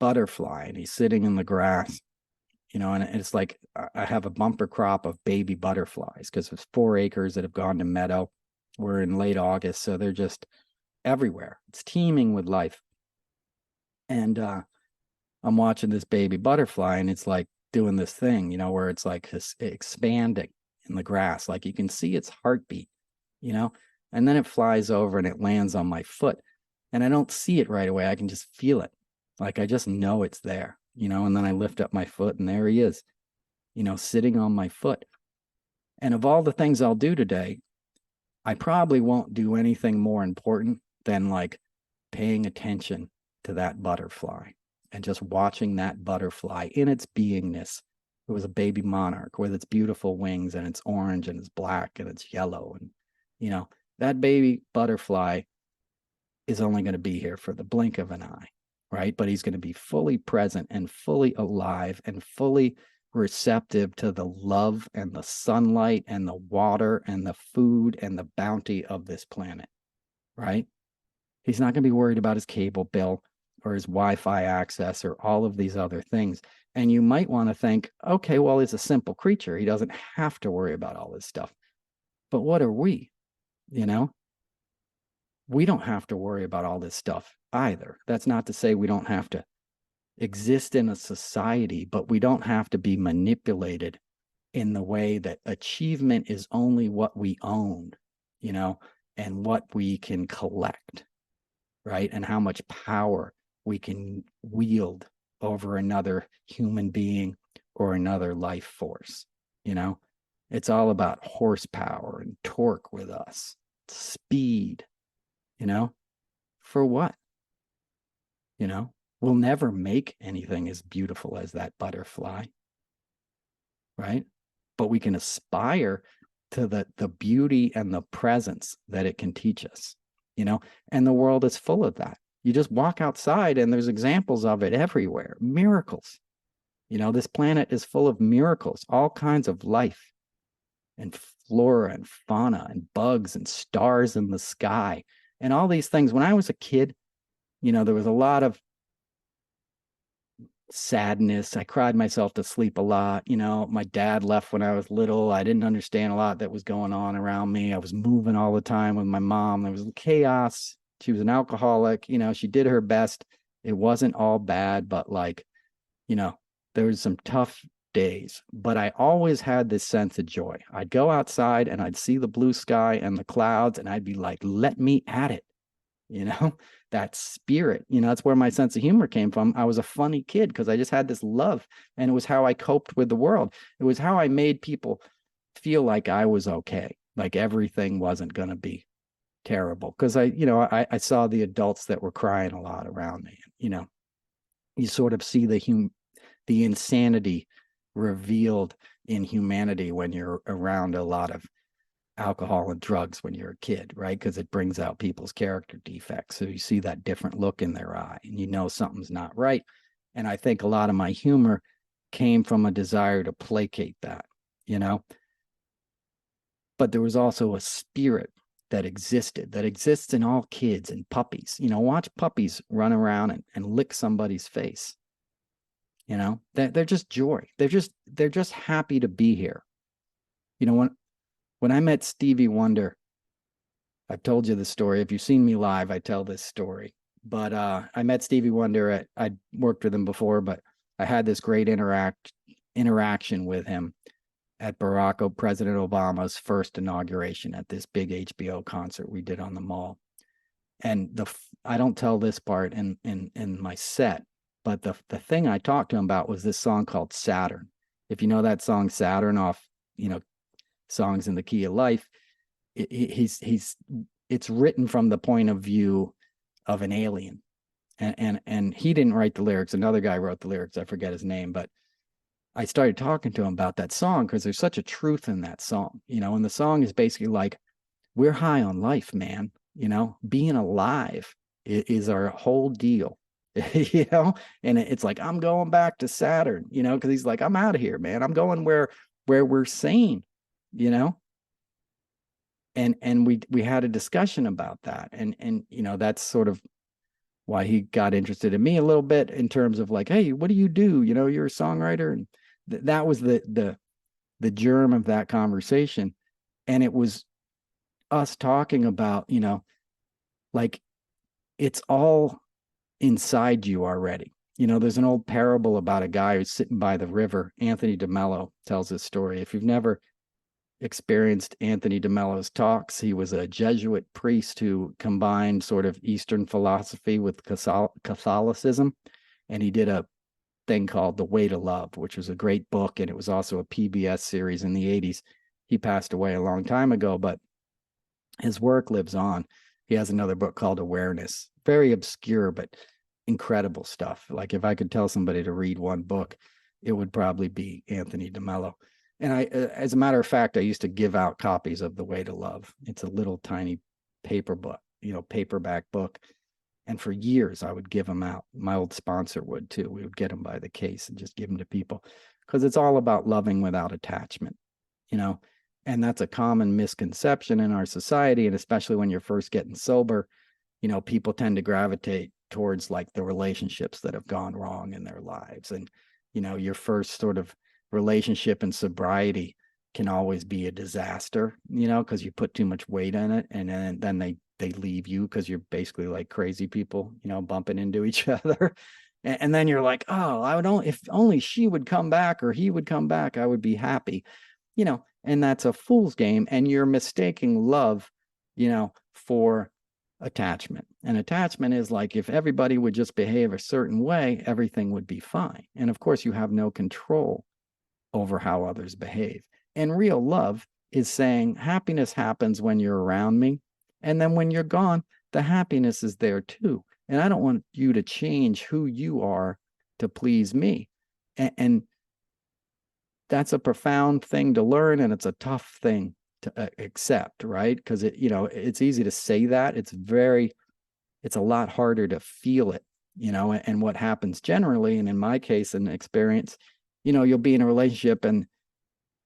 butterfly and he's sitting in the grass, and it's like I have a bumper crop of baby butterflies because it's 4 acres that have gone to meadow. We're in late August, so they're just everywhere. It's teeming with life. And I'm watching this baby butterfly and it's like doing this thing, where it's like expanding in the grass. Like you can see its heartbeat, and then it flies over and it lands on my foot. And I don't see it right away. I can just feel it. Like I just know it's there, and then I lift up my foot and there he is, sitting on my foot. And of all the things I'll do today, I probably won't do anything more important than like paying attention to that butterfly and just watching that butterfly in its beingness. It was a baby monarch with its beautiful wings and it's orange and it's black and it's yellow. And, that baby butterfly is only going to be here for the blink of an eye, right? But he's going to be fully present and fully alive and fully receptive to the love and the sunlight and the water and the food and the bounty of this planet, right? He's not going to be worried about his cable bill or his Wi-Fi access or all of these other things. And you might want to think, okay, well, he's a simple creature. He doesn't have to worry about all this stuff. But what are we? We don't have to worry about all this stuff either. That's not to say we don't have to exist in a society, but we don't have to be manipulated in the way that achievement is only what we own, and what we can collect, right? And how much power we can wield over another human being or another life force. It's all about horsepower and torque with us, speed, for what? We'll never make anything as beautiful as that butterfly, right? But we can aspire to the beauty and the presence that it can teach us, and the world is full of that. You just walk outside and there's examples of it everywhere. Miracles. This planet is full of miracles, all kinds of life and flora and fauna and bugs and stars in the sky and all these things. When I was a kid, there was a lot of sadness. I cried myself to sleep a lot. My dad left when I was little. I didn't understand a lot that was going on around me. I was moving all the time with my mom. There was chaos. She was an alcoholic. She did her best. It wasn't all bad, but there was some tough days, but I always had this sense of joy. I'd go outside and I'd see the blue sky and the clouds and I'd be like, let me at it. That spirit, that's where my sense of humor came from. I was a funny kid because I just had this love, and it was how I coped with the world. It was how I made people feel like I was okay, like everything wasn't going to be terrible. Because I saw the adults that were crying a lot around me. You sort of see the insanity revealed in humanity when you're around a lot of alcohol and drugs when you're a kid, right? Because it brings out people's character defects. So you see that different look in their eye and something's not right. And I think a lot of my humor came from a desire to placate that, But there was also a spirit that exists in all kids and puppies. Watch puppies run around and lick somebody's face. They're just joy. They're just happy to be here. When I met Stevie Wonder, I've told you the story. If you've seen me live, I tell this story. But I met Stevie Wonder. I'd worked with him before, but I had this great interaction with him at President Obama's first inauguration at this big HBO concert we did on the Mall. And I don't tell this part in my set, but the thing I talked to him about was this song called Saturn. If you know that song Saturn off, Songs in the Key of Life, it's written from the point of view of an alien, and he didn't write the lyrics. Another guy wrote the lyrics. I forget his name, but I started talking to him about that song because there's such a truth in that song, and the song is basically like, we're high on life, man, being alive is our whole deal. You know, and it's like, I'm going back to Saturn, you know, because he's like, I'm out of here, man. I'm going where we're sane, you know. And we had a discussion about that, and you know, that's sort of why he got interested in me a little bit, in terms of like, hey, what do you do? You know, you're a songwriter, and that was the germ of that conversation. And it was us talking about, you know, like, it's all inside you already. You know, there's an old parable about a guy who's sitting by the river. Anthony DeMello tells this story. If you've never experienced Anthony DeMello's talks, he was a Jesuit priest who combined sort of Eastern philosophy with Catholicism. And he did a thing called The Way to Love, which was a great book. And it was also a PBS series in the 80s. He passed away a long time ago, but his work lives on. He has another book called Awareness, very obscure, but incredible stuff. Like, if I could tell somebody to read one book, it would probably be Anthony DeMello. And as a matter of fact, I used to give out copies of The Way to Love. It's a little tiny paper book, you know, paperback book. And for years, I would give them out. My old sponsor would too. We would get them by the case and just give them to people, because it's all about loving without attachment, you know. And that's a common misconception in our society. And especially when you're first getting sober, you know, people tend to gravitate towards like the relationships that have gone wrong in their lives. And, you know, your first sort of relationship in sobriety can always be a disaster, you know, because you put too much weight in it, and then they leave you because you're basically like crazy people, you know, bumping into each other. And then you're like, oh, I would only, if only she would come back or he would come back, I would be happy, you know. And that's a fool's game, and you're mistaking love, you know, for attachment. And attachment is like, if everybody would just behave a certain way, everything would be fine. And of course, you have no control over how others behave. And real love is saying happiness happens when you're around me. And then when you're gone, the happiness is there too. And I don't want you to change who you are to please me. And that's a profound thing to learn. And it's a tough thing to accept, right? Because it, you know, it's easy to say that. It's a lot harder to feel it, you know. And what happens generally, and in my case and experience, you know, you'll be in a relationship and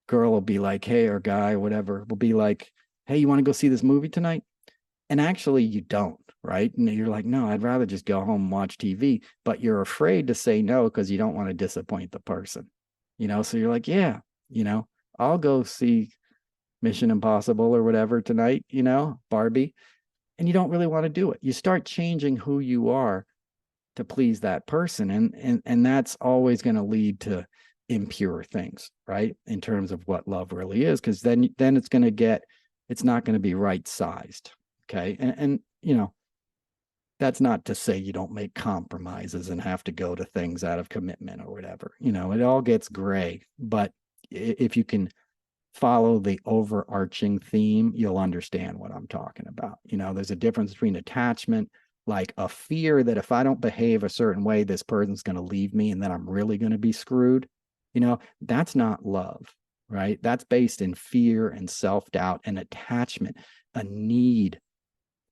girl will be like, hey, or guy, whatever, will be like, hey, you want to go see this movie tonight? And actually you don't, right? And you're like, no, I'd rather just go home and watch TV. But you're afraid to say no because you don't want to disappoint the person, you know? So you're like, yeah, you know, I'll go see Mission Impossible or whatever tonight, you know, Barbie. And you don't really want to do it. You start changing who you are to please that person. And that's always going to lead to impure things, right? In terms of what love really is, because then it's going to get, it's not going to be right sized. Okay. And, you know, that's not to say you don't make compromises and have to go to things out of commitment or whatever. You know, it all gets gray. But if you can follow the overarching theme, you'll understand what I'm talking about. You know, there's a difference between attachment, like a fear that if I don't behave a certain way, this person's going to leave me and then I'm really going to be screwed. You know, that's not love, right? That's based in fear and self-doubt and attachment, a need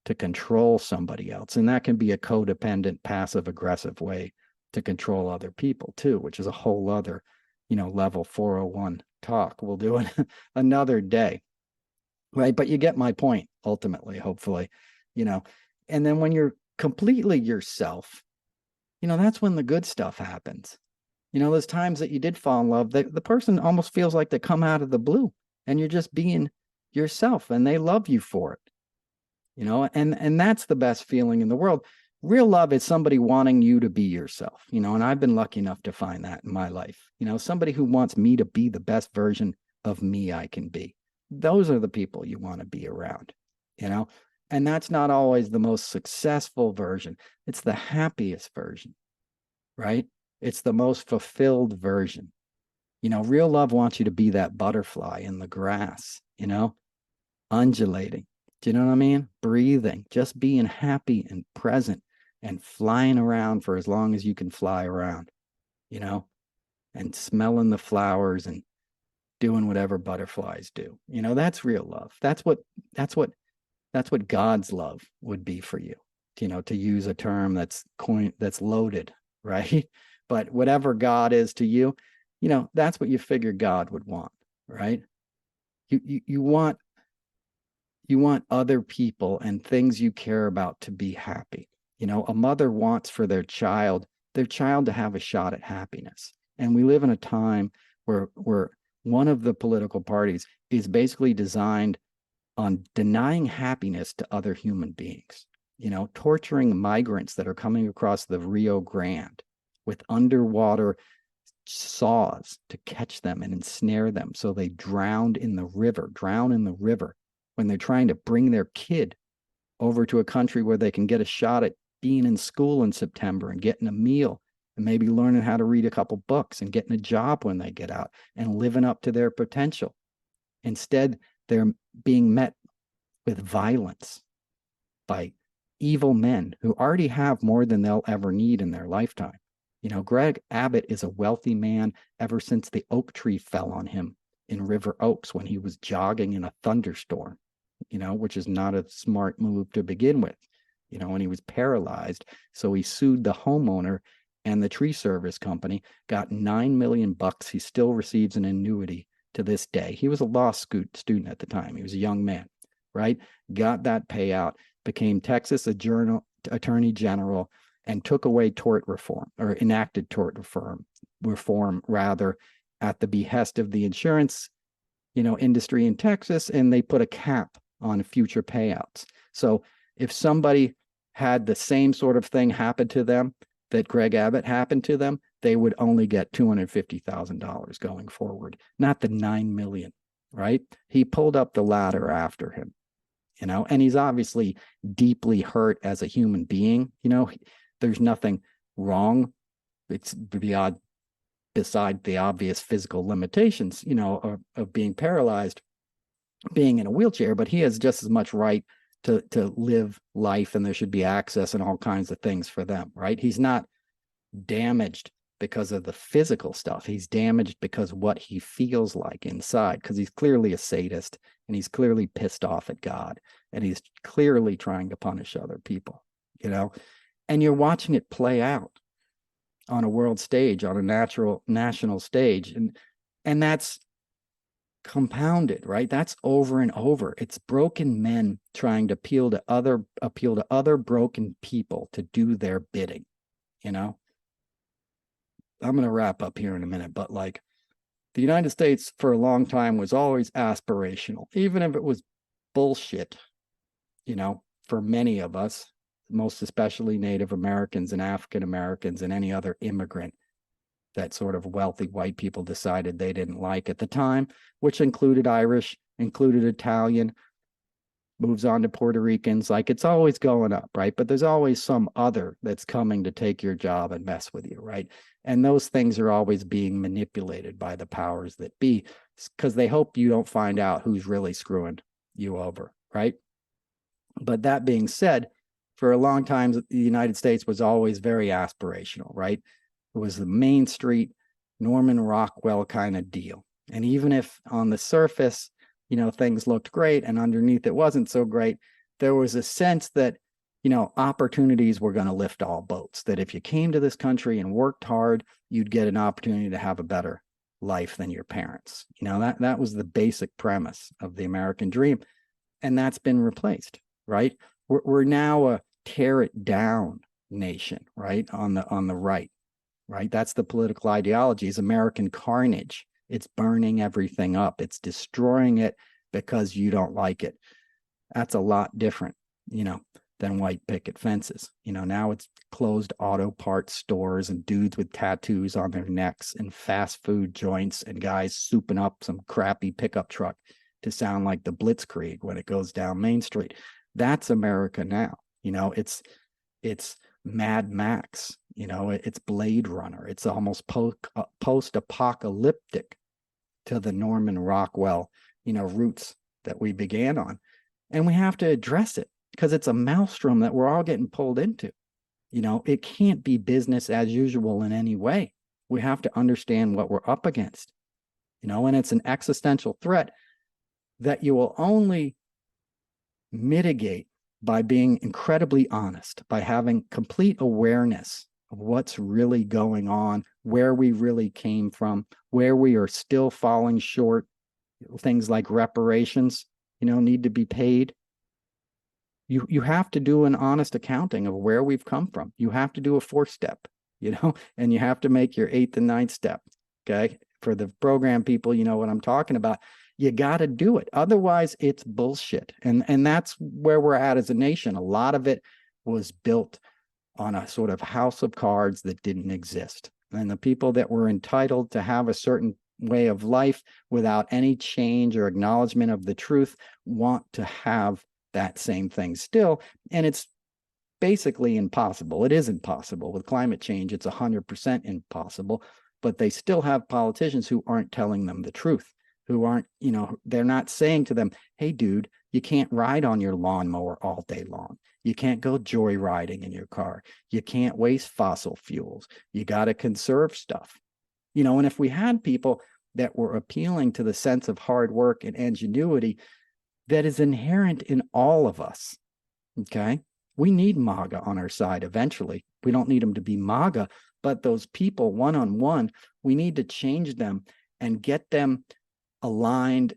to control somebody else. And that can be a codependent, passive aggressive way to control other people too, which is a whole other, you know, level 401 talk. We'll do it another day, right? But you get my point ultimately, hopefully, you know. And then when you're completely yourself, you know, that's when the good stuff happens. You know, those times that you did fall in love, the person almost feels like they come out of the blue and you're just being yourself and they love you for it, you know. And that's the best feeling in the world. Real love is somebody wanting you to be yourself, you know, and I've been lucky enough to find that in my life. You know, somebody who wants me to be the best version of me I can be. Those are the people you want to be around, you know. And that's not always the most successful version. It's the happiest version, right? It's the most fulfilled version. You know, real love wants you to be that butterfly in the grass, you know, undulating. Do you know what I mean? Breathing, just being happy and present and flying around for as long as you can fly around, you know, and smelling the flowers and doing whatever butterflies do. You know, that's real love. That's what God's love would be for you. to use a term that's loaded, right? But whatever God is to you, that's what you figure God would want, right? You want other people and things you care about to be happy. A mother wants for their child to have a shot at happiness. And we live in a time where one of the political parties is basically designed on denying happiness to other human beings, torturing migrants that are coming across the Rio Grande with underwater saws to catch them and ensnare them so they drown in the river when they're trying to bring their kid over to a country where they can get a shot at being in school in September and getting a meal and maybe learning how to read a couple books and getting a job when they get out and living up to their potential. Instead, they're being met with violence by evil men who already have more than they'll ever need in their lifetime. Greg Abbott is a wealthy man ever since the oak tree fell on him in River Oaks when he was jogging in a thunderstorm, which is not a smart move to begin with, and he was paralyzed. So he sued the homeowner, and the tree service company got $9 million. He still receives an annuity to this day. He was a law student at the time. He was a young man, right? Got that payout, became Texas Attorney General, and took away tort reform, or enacted tort reform rather, at the behest of the insurance, industry in Texas, and they put a cap on future payouts. So if somebody had the same sort of thing happen to them that Greg Abbott happened to them, they would only get $250,000 going forward, not the $9 million, right? He pulled up the ladder after him, and he's obviously deeply hurt as a human being. There's nothing wrong. It's beside the obvious physical limitations, of being paralyzed, being in a wheelchair, but he has just as much right to live life, and there should be access and all kinds of things for them, right? He's not damaged because of the physical stuff. He's damaged because what he feels like inside, because he's clearly a sadist, and he's clearly pissed off at God, and he's clearly trying to punish other people, and you're watching it play out on a world stage, on a national stage. And that's compounded, right? That's over and over. It's broken men trying to appeal to other broken people to do their bidding. I'm going to wrap up here in a minute, but the United States for a long time was always aspirational, even if it was bullshit, for many of us, most especially Native Americans and African Americans and any other immigrant that sort of wealthy white people decided they didn't like at the time, which included Irish, included Italian, moves on to Puerto Ricans. It's always going up, right? But there's always some other that's coming to take your job and mess with you, right? And those things are always being manipulated by the powers that be, because they hope you don't find out who's really screwing you over, right? But that being said, for a long time, the United States was always very aspirational, right? It was the Main Street, Norman Rockwell kind of deal. And even if on the surface, things looked great and underneath it wasn't so great, there was a sense that, opportunities were going to lift all boats, that if you came to this country and worked hard, you'd get an opportunity to have a better life than your parents. That was the basic premise of the American dream. And that's been replaced, right? We're now a tear it down nation, right? On the right, right? That's the political ideology, is American carnage. It's burning everything up. It's destroying it because you don't like it. That's a lot different, than white picket fences. Now it's closed auto parts stores and dudes with tattoos on their necks and fast food joints and guys souping up some crappy pickup truck to sound like the Blitzkrieg when it goes down Main Street. That's America now. It's Mad Max, it's Blade Runner. It's almost post-apocalyptic to the Norman Rockwell, roots that we began on. And we have to address it because it's a maelstrom that we're all getting pulled into. It can't be business as usual in any way. We have to understand what we're up against, and it's an existential threat that you will only mitigate by being incredibly honest, by having complete awareness of what's really going on, where we really came from, where we are still falling short. Things like reparations, need to be paid. You have to do an honest accounting of where we've come from. You have to do a 4-step, and you have to make your 8th and 9th step. Okay. For the program people, you know what I'm talking about. You got to do it. Otherwise, it's bullshit. And that's where we're at as a nation. A lot of it was built on a sort of house of cards that didn't exist. And the people that were entitled to have a certain way of life without any change or acknowledgement of the truth want to have that same thing still. And it's basically impossible. It is impossible. With climate change, it's 100% impossible. But they still have politicians who aren't telling them the truth, who aren't, they're not saying to them, hey, dude, you can't ride on your lawnmower all day long. You can't go joyriding in your car. You can't waste fossil fuels. You got to conserve stuff. And if we had people that were appealing to the sense of hard work and ingenuity that is inherent in all of us, okay? We need MAGA on our side eventually. We don't need them to be MAGA, but those people one-on-one, we need to change them and get them aligned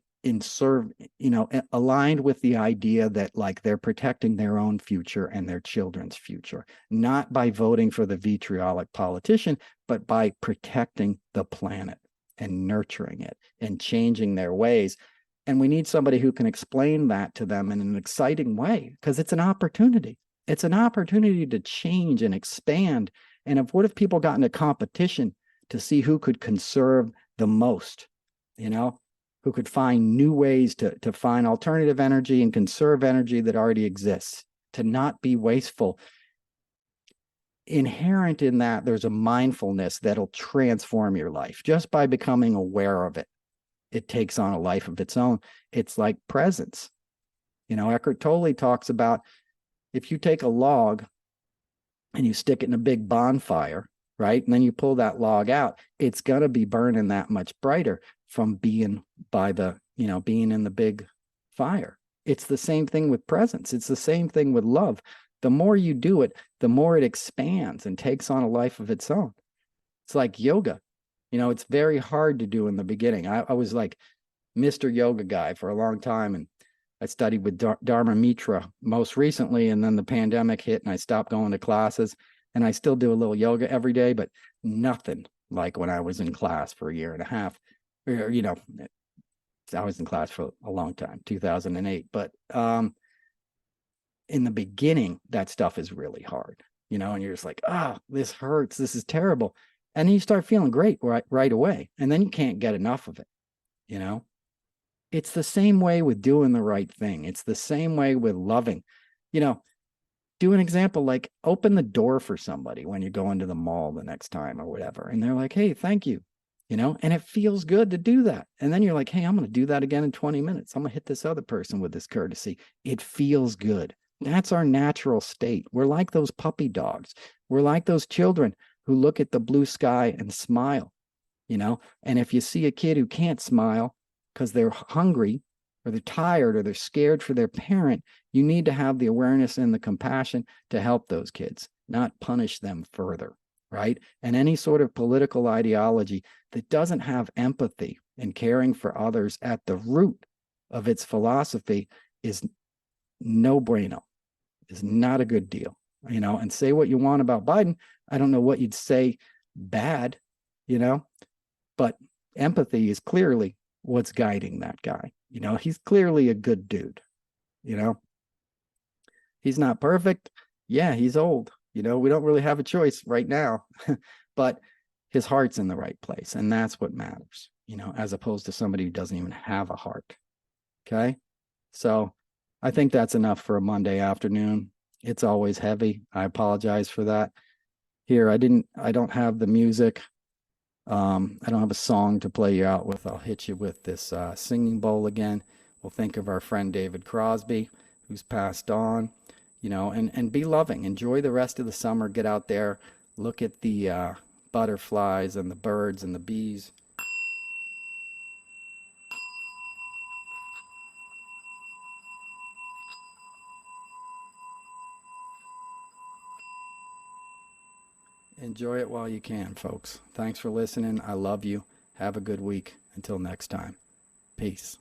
aligned with the idea that like they're protecting their own future and their children's future, not by voting for the vitriolic politician, but by protecting the planet and nurturing it and changing their ways. And we need somebody who can explain that to them in an exciting way, because it's an opportunity. It's an opportunity to change and expand. And what if people got in a competition to see who could conserve the most, who could find new ways to find alternative energy and conserve energy that already exists, to not be wasteful. Inherent in that, there's a mindfulness that'll transform your life just by becoming aware of it. It takes on a life of its own. It's like presence. Eckhart Tolle talks about if you take a log and you stick it in a big bonfire, right? And then you pull that log out, it's going to be burning that much brighter from being being in the big fire. It's the same thing with presence. It's the same thing with love. The more you do it, the more it expands and takes on a life of its own. It's like yoga. It's very hard to do in the beginning. I was like Mr. Yoga guy for a long time, and I studied with Dharma Mitra most recently, and then the pandemic hit and I stopped going to classes, and I still do a little yoga every day, but nothing like when I was in class for a year and a half. I was in class for a long time, 2008. But in the beginning, that stuff is really hard, and you're just like, this hurts. This is terrible. And then you start feeling great right away. And then you can't get enough of it, It's the same way with doing the right thing. It's the same way with loving. Do an example like open the door for somebody when you go into the mall the next time or whatever. And they're like, hey, thank you. And it feels good to do that. And then you're like, hey, I'm going to do that again in 20 minutes. I'm going to hit this other person with this courtesy. It feels good. That's our natural state. We're like those puppy dogs. We're like those children who look at the blue sky and smile, and if you see a kid who can't smile because they're hungry or they're tired or they're scared for their parent, you need to have the awareness and the compassion to help those kids, not punish them further, right? And any sort of political ideology that doesn't have empathy and caring for others at the root of its philosophy is no bueno, is not a good deal, and say what you want about Biden. I don't know what you'd say bad, but empathy is clearly what's guiding that guy. He's clearly a good dude, he's not perfect. Yeah, he's old. We don't really have a choice right now, but his heart's in the right place. And that's what matters, as opposed to somebody who doesn't even have a heart. Okay. So I think that's enough for a Monday afternoon. It's always heavy. I apologize for that. Here, I don't have the music. I don't have a song to play you out with. I'll hit you with this singing bowl again. We'll think of our friend David Crosby, who's passed on, and be loving. Enjoy the rest of the summer. Get out there, look at the butterflies and the birds and the bees. Enjoy it while you can, folks. Thanks for listening. I love you. Have a good week. Until next time. Peace.